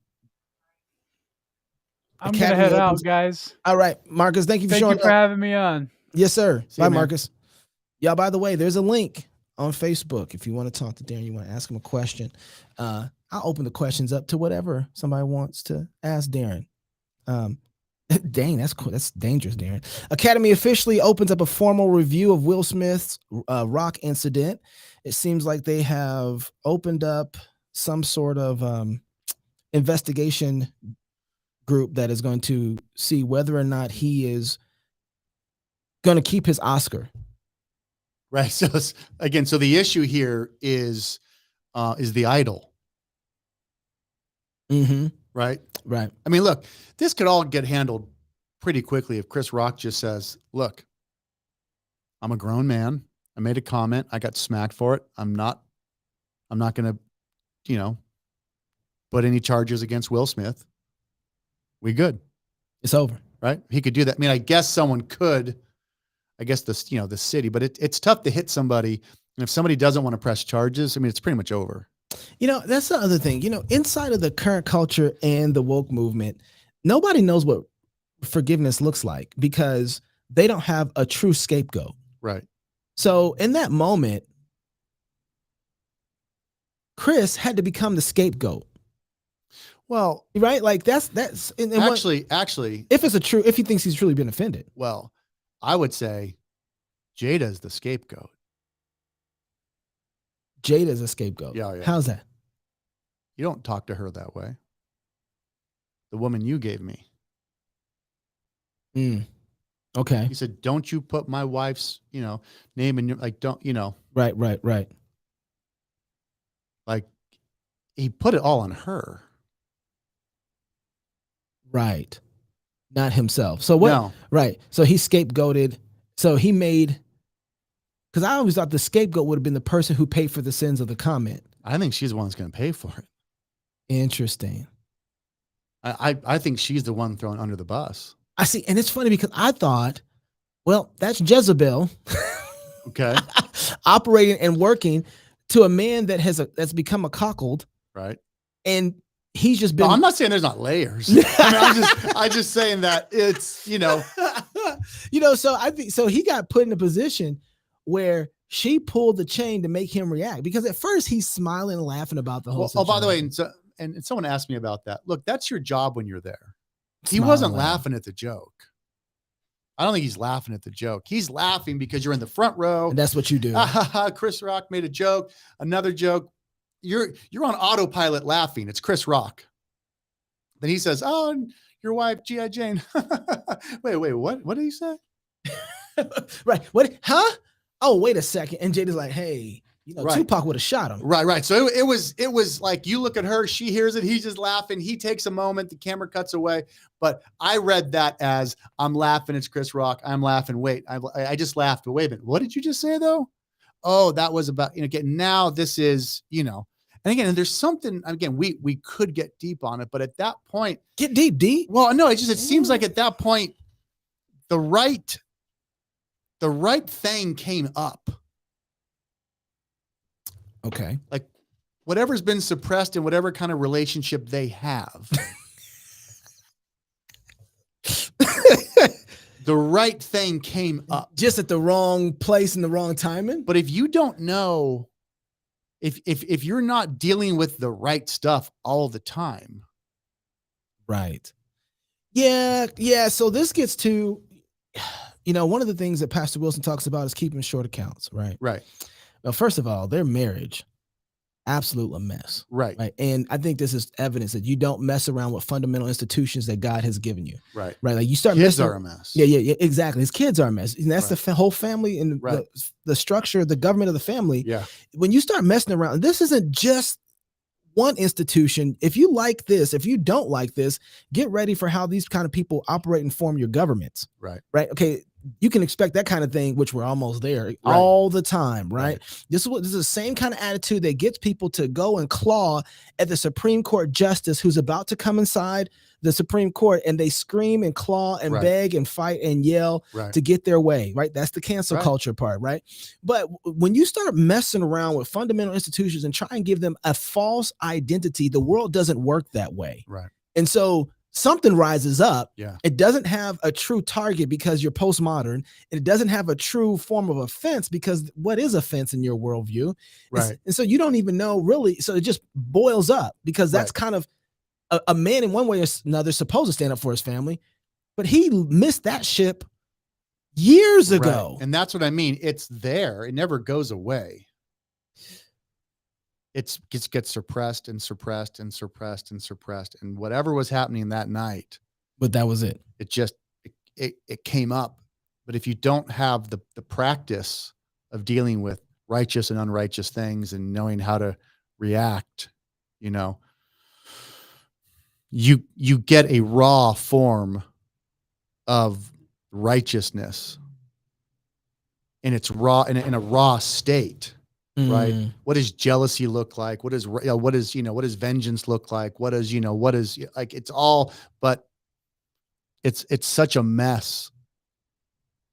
going to head out, guys. All right, Marcus, thank you for showing up. Thank you for having me on. Yes, sir. See Bye, you, man. Marcus. Yeah, by the way, there's a link on Facebook. If you want to talk to Darren, you want to ask him a question. I'll open the questions up to whatever somebody wants to ask Darren. Dang, that's cool. That's dangerous, Darren. Academy officially opens up a formal review of Will Smith's rock incident. It seems like they have opened up some sort of investigation group that is going to see whether or not he is going to keep his Oscar. Right. So again, so the issue here is the idol. Mm-hmm. Right. Right. I mean, look, this could all get handled pretty quickly if Chris Rock just says, look, I'm a grown man. I made a comment. I got smacked for it. I'm not going to, put any charges against Will Smith. We good. It's over. Right. He could do that. I mean, I guess someone could, the city, but it's tough to hit somebody. And if somebody doesn't want to press charges, I mean, it's pretty much over. That's the other thing, inside of the current culture and the woke movement, nobody knows what forgiveness looks like because they don't have a true scapegoat. Right. So in that moment, Chris had to become the scapegoat. Well, right. Like that's actually, if he thinks he's truly been offended. Well, I would say Jada's the scapegoat. Jada's a scapegoat. Yeah. How's that? You don't talk to her that way. The woman you gave me. Okay. He said, don't you put my wife's, name in your, don't. Right. Like he put it all on her. Right. Not himself. So what? No. Right. So he scapegoated. So he made, because I always thought the scapegoat would have been the person who paid for the sins of the comment. I think she's the one that's going to pay for it. Interesting. I think she's the one thrown under the bus. I see. And it's funny because I thought, well, that's Jezebel. Okay. Operating and working to a man that that's become a cuckold. Right. And he's just been. No, I'm not saying there's not layers. I'm just saying that it's, So I think so. He got put in a position where she pulled the chain to make him react, because at first he's smiling and laughing about the whole situation. Oh, by the way, and someone asked me about that. Look, that's your job when you're there. He wasn't laughing at the joke. I don't think he's laughing at the joke. He's laughing because you're in the front row. And that's what you do. Chris Rock made a joke, another joke. You're on autopilot laughing. It's Chris Rock. Then he says, "Oh, your wife, G.I. Jane." wait, what? What did he say? Right. What? Huh? Oh, wait a second. And Jada's like, hey, right. Tupac would have shot him. Right. So it was like, you look at her, she hears it, he's just laughing. He takes a moment, the camera cuts away. But I read that as, I'm laughing, it's Chris Rock. I'm laughing. Wait, I just laughed. But wait a minute. What did you just say though? Oh, that was about, again, now this is, and again, there's something, again, we could get deep on it, but at that point, get deep. Well, no, it seems like at that point, the right thing came up. Okay. Like whatever's been suppressed in whatever kind of relationship they have. The right thing came up. Just at the wrong place and the wrong timing. But if you don't know, if you're not dealing with the right stuff all the time. Right. Yeah. Yeah. So this gets to, one of the things that Pastor Wilson talks about is keeping short accounts, right? Right. Well, first of all, their marriage, absolute a mess. Right. Right. And I think this is evidence that you don't mess around with fundamental institutions that God has given you. Right. Right. Like you start kids are a mess. Yeah, exactly. His kids are a mess. And that's the whole family and the structure, the government of the family. Yeah. When you start messing around, this isn't just one institution. If you like this, if you don't like this, get ready for how these kind of people operate and form your governments. Right. Right. Okay. You can expect that kind of thing, which we're almost there all the time, right? This is the same kind of attitude that gets people to go and claw at the Supreme Court justice who's about to come inside the Supreme Court, and they scream and claw and beg and fight and yell to get their way, right? That's the cancel culture part, right? But when you start messing around with fundamental institutions and try and give them a false identity, the world doesn't work that way. Right. And so something rises up. Yeah. It doesn't have a true target because you're postmodern, and it doesn't have a true form of offense because what is offense in your worldview? Right. And so you don't even know really. So it just boils up because that's kind of a man in one way or another supposed to stand up for his family, but he missed that ship years ago. And that's what I mean. It's there. It never goes away. It gets suppressed and suppressed and suppressed and suppressed. And whatever was happening that night. But that was it. It just, it came up. But if you don't have the practice of dealing with righteous and unrighteous things and knowing how to react, you get a raw form of righteousness, and it's raw in a raw state. Right. What does jealousy look like? What does vengeance look like? What is like, it's all, but it's such a mess.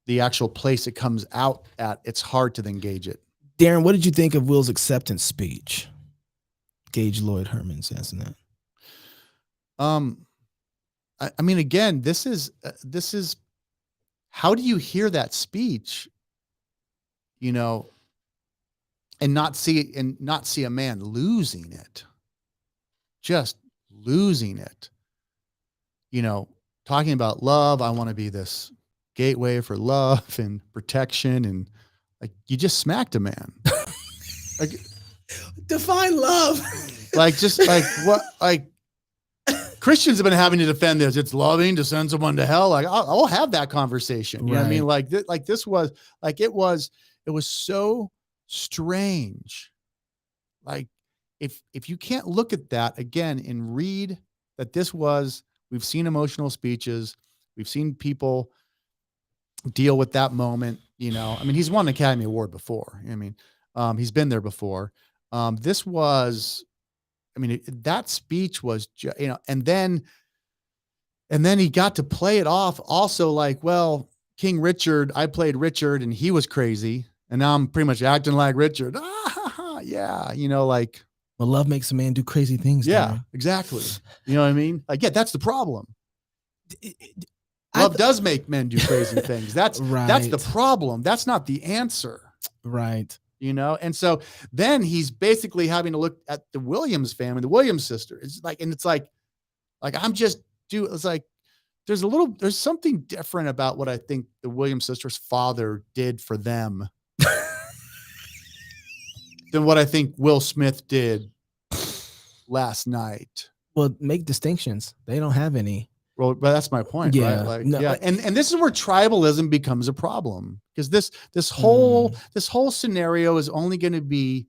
The actual place it comes out at, it's hard to then gauge it. Darren, what did you think of Will's acceptance speech? Gage Lloyd Herman says that. I mean, again, this is how do you hear that speech, and not see a man losing it, just losing it, talking about love. I want to be this gateway for love and protection. And like, you just smacked a man. Like, define love. Like, just like what, like Christians have been having to defend this. It's loving to send someone to hell. Like I'll have that conversation. You know what I mean? Like this was like, it was so strange. Like if you can't look at that again and read that we've seen emotional speeches, we've seen people deal with that moment. I mean, he's won an Academy Award before. I mean, he's been there before. That speech was, and then he got to play it off also like, well, King Richard, I played Richard and he was crazy. And now I'm pretty much acting like Richard. Yeah. Like, well, love makes a man do crazy things. Yeah, Darren. exactly. You know what I mean? Like, yeah, that's the problem. Love does make men do crazy things. That's the problem. That's not the answer. Right. And so then he's basically having to look at the Williams family, the Williams sister. It's like there's something different about what I think the Williams sisters' father did for them than what I think Will Smith did last night. Well, make distinctions. They don't have any. Well, but that's my point, right? Like, and this is where tribalism becomes a problem, because this whole scenario is only going to be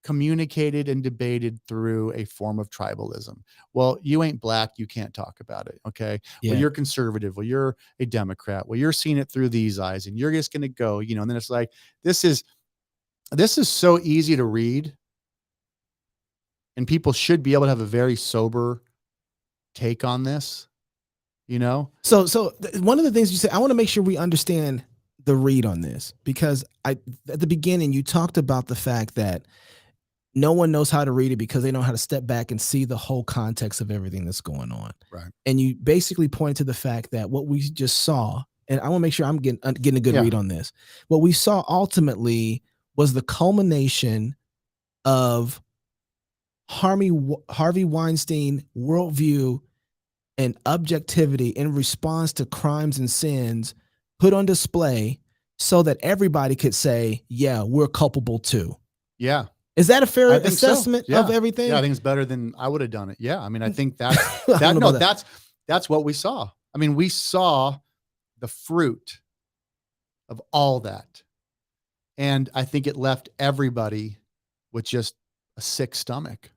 communicated and debated through a form of tribalism. Well, you ain't black, you can't talk about it. Okay. Yeah. Well, you're conservative. Well, you're a Democrat. Well, you're seeing it through these eyes, and you're just going to go, and then it's like, this is so easy to read, and people should be able to have a very sober take on this. So one of the things you said, I want to make sure we understand the read on this, because at the beginning you talked about the fact that no one knows how to read it because they know how to step back and see the whole context of everything that's going on. Right. And you basically point to the fact that what we just saw and I want to make sure I'm getting a good read on this. What we saw ultimately was the culmination of Harvey Weinstein worldview and objectivity in response to crimes and sins put on display so that everybody could say, yeah, we're culpable too. Yeah. Is that a fair assessment of everything? Yeah, I think it's better than I would have done it. Yeah. I mean, I think that's what we saw. I mean, we saw the fruit of all that. And I think it left everybody with just a sick stomach.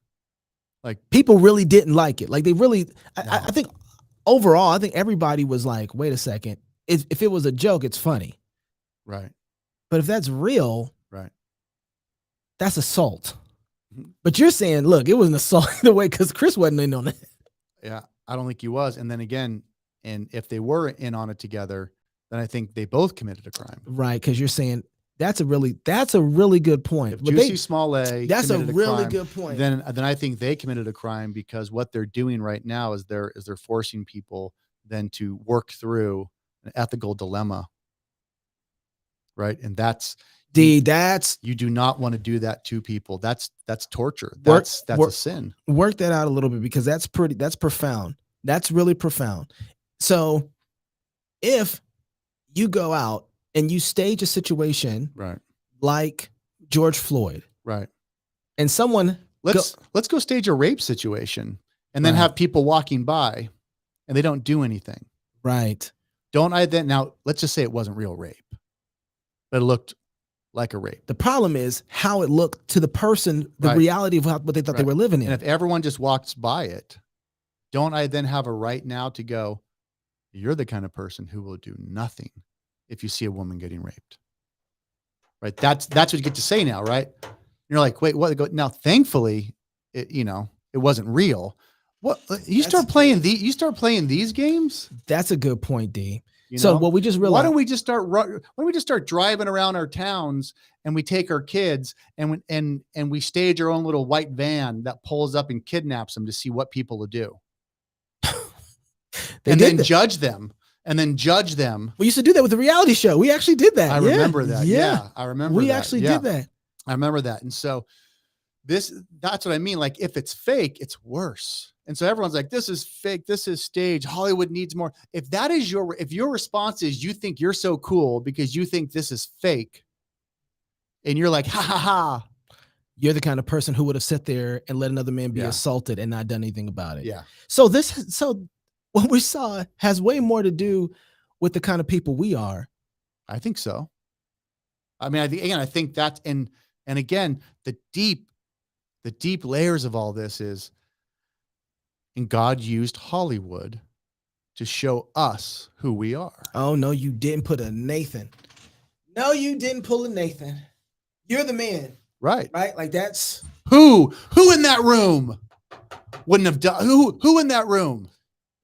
Like, people really didn't like it. Like, they really, I think overall, I think everybody was like, wait a second. If it was a joke, it's funny. Right. But if that's real, right, that's assault. But you're saying, look, it was an assault either way because Chris wasn't in on it. Yeah, I don't think he was. And then again, and if they were in on it together, then I think they both committed a crime. Right, because you're saying that's a really good point. If Juicy Smollett, that's a really good point. Then I think they committed a crime because what they're doing right now is they're forcing people then to work through an ethical dilemma. Right, and that's you do not want to do that to people. That's torture. That's a sin. Work that out a little bit because that's profound. That's really profound. So if you go out and you stage a situation right like George Floyd, right, and someone let's go stage a rape situation and then have people walking by and they don't do anything. Right. Don't I then now let's just say it wasn't real rape, but it looked like a rape. The problem is how it looked to the person, the reality of what they thought they were living in. And if everyone just walks by it, don't I then have a right now to go, you're the kind of person who will do nothing if you see a woman getting raped. Right. That's what you get to say now, right? You're like, wait, what? Now, thankfully, it wasn't real. What you start playing these games? That's a good point, D. So what we just realized. Why don't we just start driving around our towns and we take our kids and we stage our own little white van that pulls up and kidnaps them to see what people will do. Then judge them. We used to do that with the reality show. We actually did that. I remember that. Yeah. I remember we that. actually did that. I remember that. And so that's what I mean. Like, if it's fake, it's worse. And so everyone's like, this is fake. This is staged. Hollywood needs more. If your response is you think you're so cool because you think this is fake and you're like, ha ha ha. You're the kind of person who would have sat there and let another man be assaulted and not done anything about it. Yeah. So what we saw has way more to do with the kind of people we are. I think so. I mean, I think that's, and again, the deep layers of all this is, and God used Hollywood to show us who we are. Oh, no, you didn't put a Nathan. No, you didn't pull a Nathan. You're the man. Right. Right. Like that's who in that room wouldn't have done who in that room.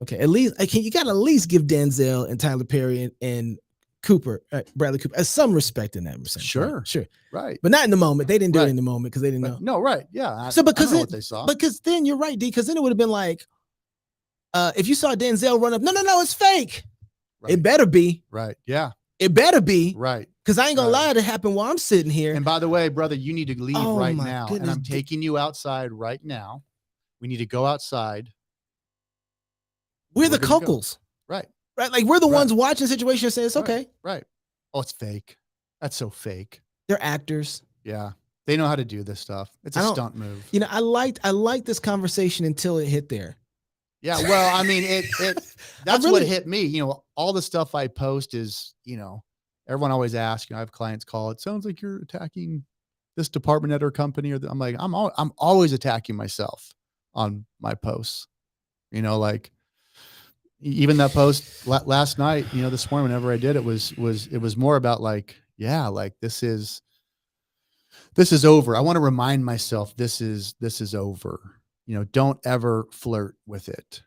Okay. At least you got to at least give Denzel and Tyler Perry and Cooper, Bradley Cooper, some respect in that sense. Sure. Right. But not in the moment. They didn't do it in the moment because they didn't know. No, right. Yeah. So because what they saw. Because then you're right, D, because then it would have been like, if you saw Denzel run up, no, it's fake. Right. It better be. Right. Yeah. It better be. Right. Because I ain't gonna lie, it happened while I'm sitting here. And by the way, brother, you need to leave right now. And I'm taking you outside right now. We need to go outside. We're the cuckolds. Right. Right. Like we're the ones watching the situation and saying it's okay. Right. Oh, it's fake. That's so fake. They're actors. Yeah. They know how to do this stuff. It's a stunt move. I liked this conversation until it hit there. Yeah. Well, I mean, that's what hit me. All the stuff I post is, everyone always asks, I have clients call, it sounds like you're attacking this department at our company. I'm like, I'm always attacking myself on my posts, like even that post last night, this morning, whenever I did, it was more about like, like this is over. I want to remind myself this is over. Don't ever flirt with it.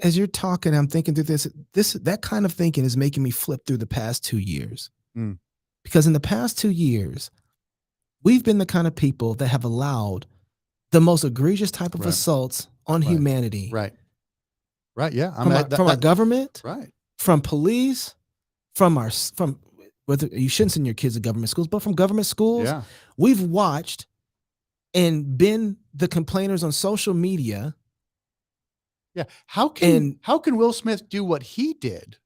As you're talking, I'm thinking through that kind of thinking is making me flip through the past 2 years. Because in the past 2 years, we've been the kind of people that have allowed the most egregious type of assaults on humanity. Right. Yeah. From our government. Right. from police, from whether you shouldn't send your kids to government schools, but from government schools, we've watched and been the complainers on social media. Yeah. How can Will Smith do what he did?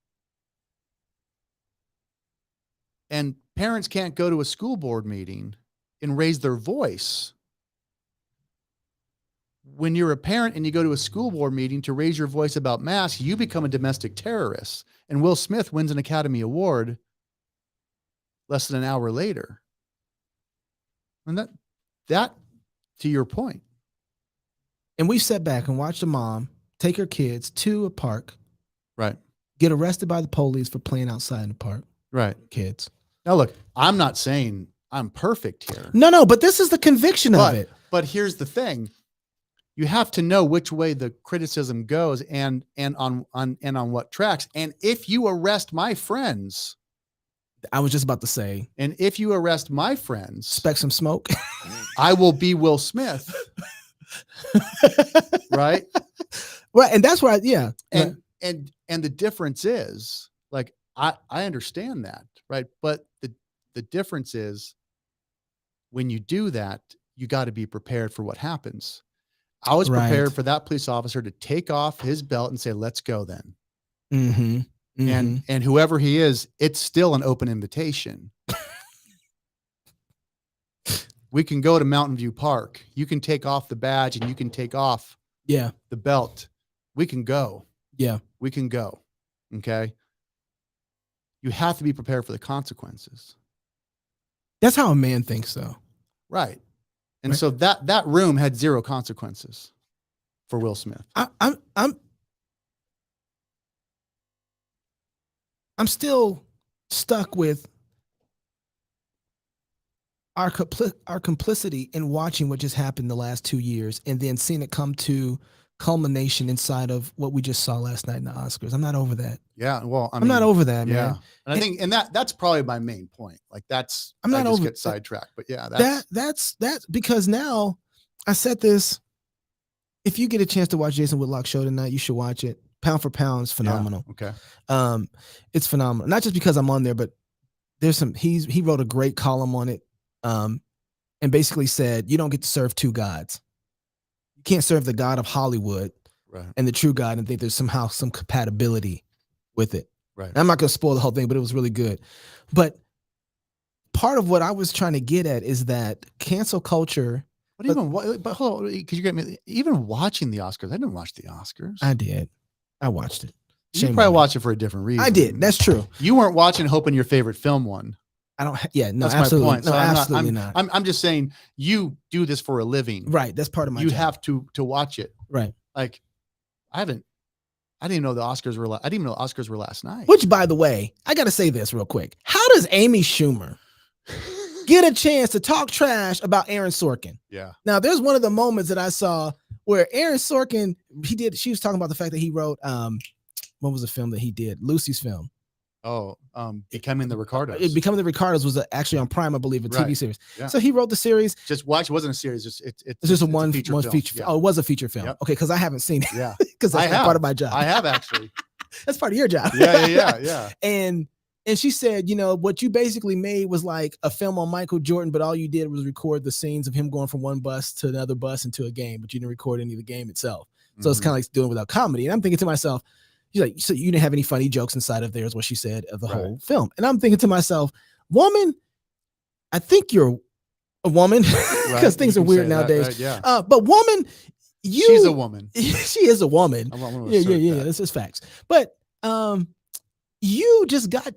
And parents can't go to a school board meeting and raise their voice. When you're a parent and you go to a school board meeting to raise your voice about masks, you become a domestic terrorist. And Will Smith wins an Academy Award less than an hour later. And that to your point. And we sat back and watched a mom take her kids to a park. Right. Get arrested by the police for playing outside in the park. Right. Kids. Now, look, I'm not saying I'm perfect here. No, but this is the conviction of it. But here's the thing. You have to know which way the criticism goes and on what tracks. And if you arrest my friends, I was just about to say, and if you arrest my friends, expect some smoke. I will be Will Smith. Right. Right. And that's why, And the difference is, like, I understand that. Right. But the difference is when you do that, you got to be prepared for what happens. I was prepared for that police officer to take off his belt and say, let's go then. Mm-hmm. Mm-hmm. And whoever he is, it's still an open invitation. We can go to Mountain View Park. You can take off the badge and you can take off the belt. We can go. Yeah. We can go. Okay. You have to be prepared for the consequences. That's how a man thinks, though. Right. And so that room had zero consequences for Will Smith. I'm still stuck with our complicity in watching what just happened the last 2 years and then seeing it come to culmination inside of what we just saw last night in the Oscars. I'm not over that. Yeah. Well, I'm not over that, man. Yeah. And I think, that's probably my main point. Like I'm not over get sidetracked, but yeah, that's because now I said this. If you get a chance to watch Jason Whitlock's show tonight, you should watch it. Pound for pound is phenomenal. Yeah, okay. It's phenomenal. Not just because I'm on there, but there's he wrote a great column on it. And basically said, you don't get to serve two gods. You can't serve the God of Hollywood and the true God and think there's somehow some compatibility with it. Right. And I'm not going to spoil the whole thing, but it was really good. But part of what I was trying to get at is that cancel culture. But hold on, because you get me. Even watching the Oscars, I didn't watch the Oscars. I did. I watched it. You probably watched it for a different reason. I did. That's true. You weren't watching hoping your favorite film won. I don't. Yeah, no, that's absolutely. my point. No, so absolutely not. I'm just saying you do this for a living, right? That's part of my. You job. have to watch it, right? Like, I didn't know the Oscars were. I didn't even know the Oscars were last night. Which, by the way, I got to say this real quick. How does Amy Schumer get a chance to talk trash about Aaron Sorkin? Yeah. Now, there's one of the moments that I saw where Aaron Sorkin she was talking about the fact that he wrote what was the film that he did? Lucy's film. Oh, Becoming the Ricardos. Becoming the Ricardos was actually on Prime, I believe, a TV series. Yeah. So he wrote the series. Just watch. It wasn't a series. It's just one feature film. Yeah. Oh, it was a feature film. Yep. Okay, because I haven't seen it. Yeah, because that's part of my job. I have actually. That's part of your job. Yeah. And she said, what you basically made was like a film on Michael Jordan, but all you did was record the scenes of him going from one bus to another bus into a game, but you didn't record any of the game itself. So it's kind of like doing it without comedy. And I'm thinking to myself, she's like, so you didn't have any funny jokes inside of there is what she said of the whole film. And I'm thinking to myself, woman, I think you're a woman because things are weird nowadays. But woman, she's a woman. She is a woman. Yeah. This is facts. But you just got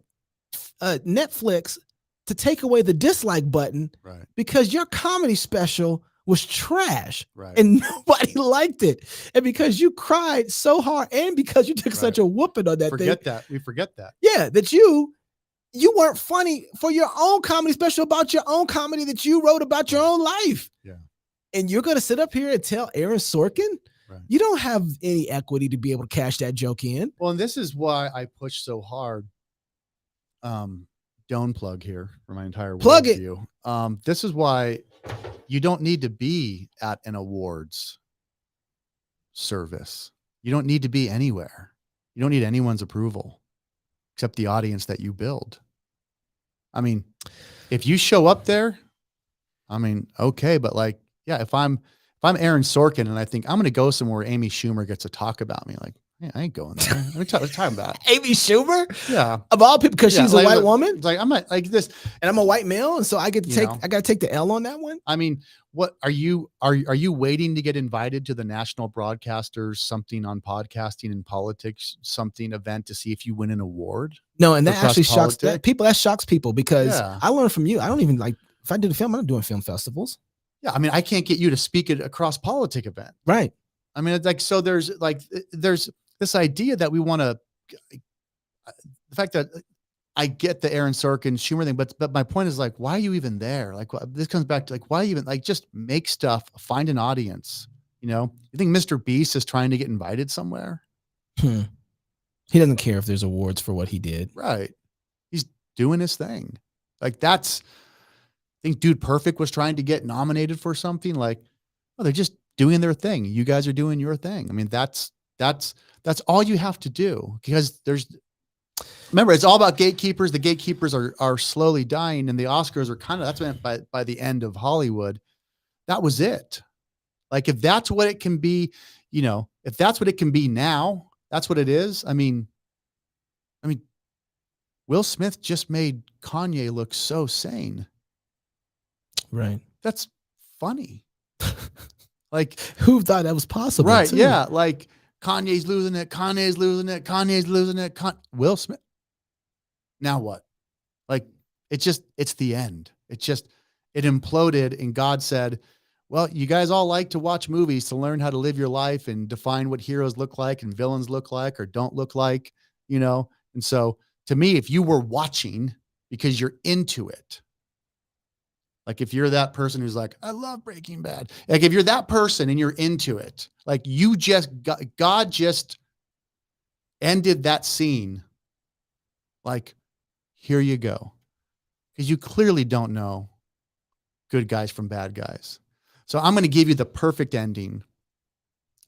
Netflix to take away the dislike button because your comedy special was trash and nobody liked it. And because you cried so hard and because you took such a whooping on that thing. We forget that. Yeah, that you weren't funny for your own comedy special about your own comedy that you wrote about your own life. Yeah. And you're going to sit up here and tell Aaron Sorkin you don't have any equity to be able to cash that joke in. Well, and this is why I push so hard. Don't plug here for my entire worldview. This is why you don't need to be at an awards service. You don't need to be anywhere. You don't need anyone's approval. except the audience that you build. I mean, if you show up there, I mean, okay, but like, yeah, if I'm Aaron Sorkin and I think I'm going to go somewhere where Amy Schumer gets to talk about me, like, yeah, I ain't going there. What are you talking about? Amy Schumer? Yeah. Of all people, because she's like, a white woman? It's like, I'm not like this. And I'm a white male. And so I get to I got to take the L on that one. I mean, what are you waiting to get invited to the national broadcasters, something on podcasting and politics, something event to see if you win an award? No. And that actually shocks people. That shocks people because I learned from you. I don't even like, if I did a film, I'm not doing film festivals. Yeah. I mean, I can't get you to speak at a cross politic event. Right. I mean, it's like, so there's this idea that we want to, the fact that I get the Aaron Sorkin Schumer thing, but my point is like, why are you even there? Like, this comes back to like, why even like just make stuff, find an audience, you know? You think Mr. Beast is trying to get invited somewhere? He doesn't care if there's awards for what he did. Right. He's doing his thing. Like I think Dude Perfect was trying to get nominated for something. Like, oh, they're just doing their thing. You guys are doing your thing. I mean, that's all you have to do, because remember, it's all about gatekeepers. The gatekeepers are slowly dying, and the Oscars are that's meant by the end of Hollywood. That was it. Like, if that's what it can be, you know, if that's what it can be now, that's what it is. I mean, Will Smith just made Kanye look so sane. Right. That's funny. Like, who thought that was possible? Right. Too? Yeah. Like, Kanye's losing it. Kanye's losing it. Kanye's losing it. Will Smith. Now what? Like, it's the end. It imploded, and God said, well, you guys all like to watch movies to learn how to live your life and define what heroes look like and villains look like or don't look like, you know? And so to me, if you were watching because you're into it, like if you're that person who's like, I love Breaking Bad. Like if you're that person and you're into it, like God just ended that scene. Like, here you go. Because you clearly don't know good guys from bad guys. So I'm going to give you the perfect ending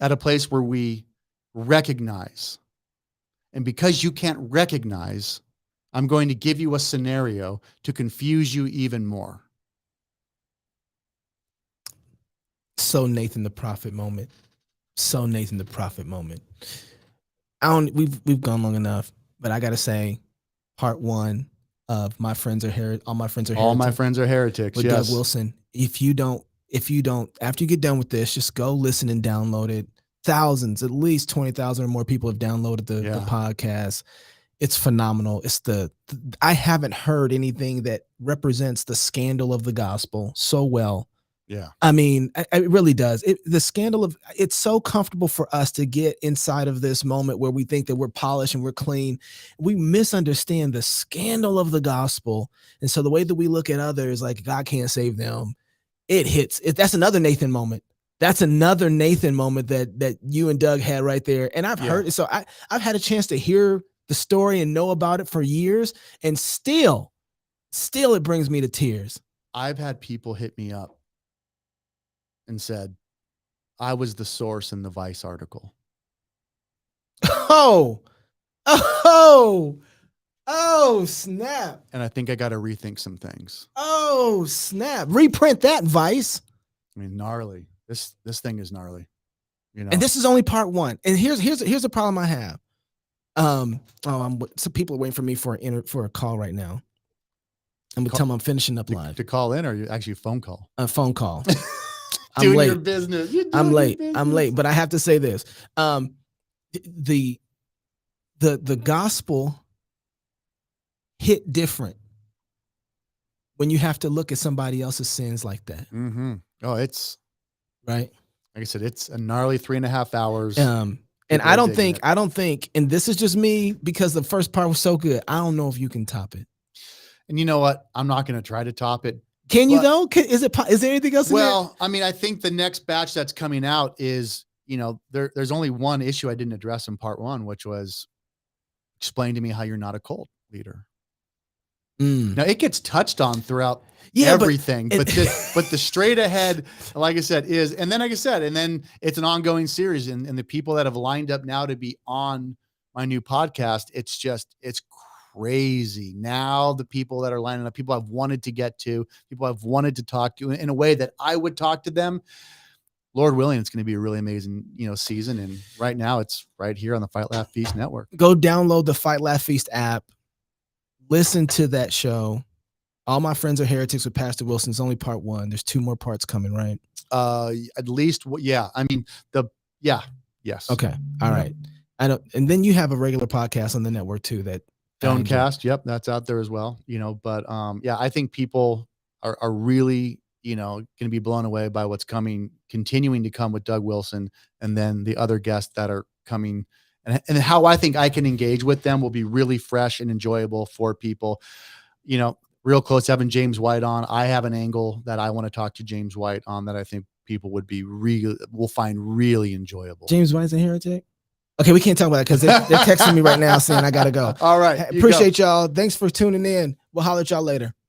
at a place where we recognize. And because you can't recognize, I'm going to give you a scenario to confuse you even more. So Nathan the Prophet moment. We've gone long enough, but I gotta say, part one of All My Friends Are Heretics with Yes. Doug Wilson. If you don't, after you get done with this, just go listen and download it. Thousands, at least 20,000 or more people have downloaded the podcast. It's phenomenal. I haven't heard anything that represents the scandal of the gospel so well. Yeah. I mean, it really does. The scandal of it's so comfortable for us to get inside of this moment where we think that we're polished and we're clean. We misunderstand the scandal of the gospel. And so the way that we look at others, like God can't save them, it hits. That's another Nathan moment. That's another Nathan moment that you and Doug had right there. And I've heard it. So I've had a chance to hear the story and know about it for years. And still it brings me to tears. I've had people hit me up and said, I was the source in the Vice article. Oh, snap. And I think I got to rethink some things. Oh, snap. Reprint that, Vice. I mean, gnarly. This thing is gnarly. You know? And this is only part one. And here's the problem I have. Some people are waiting for me for a call right now. I'm gonna tell them I'm finishing up live. To call in, or you actually phone call? A phone call. I'm late. Your business. I'm late, but I have to say this. The gospel hit different when you have to look at somebody else's sins like that. Mm-hmm. Oh, it's right. Like I said, it's a gnarly 3.5 hours. And I don't think, and this is just me because the first part was so good. I don't know if you can top it. And you know what? I'm not going to try to top it. Can you though? Is there anything else? Well, I mean, I think the next batch that's coming out is, you know, there's only one issue I didn't address in part one, which was explain to me how you're not a cult leader. Now it gets touched on throughout everything, but the straight ahead, like I said, is, and then like I said, and then it's an ongoing series, and the people that have lined up now to be on my new podcast, it's crazy. Now the people that are lining up, people I've wanted to get to, people I've wanted to talk to in a way that I would talk to them. Lord willing, it's going to be a really amazing, season. And right now it's right here on the Fight Laugh Feast Network. Go download the Fight Laugh Feast app. Listen to that show. All My Friends Are Heretics with Pastor Wilson is only part 1. There's 2 more parts coming, right? At least, yeah. I mean, yes. Okay. All right. I know. And then you have a regular podcast on the network too. That Stonecast. Yep. That's out there as well, but yeah, I think people are really, going to be blown away by what's continuing to come with Doug Wilson, and then the other guests that are coming, and how I think I can engage with them will be really fresh and enjoyable for people. Real close having James White on. I have an angle that I want to talk to James White on that I think people will find really enjoyable. James White's a heretic? Okay, we can't talk about that because they're texting me right now saying I gotta go. All right. Appreciate y'all. Thanks for tuning in. We'll holler at y'all later.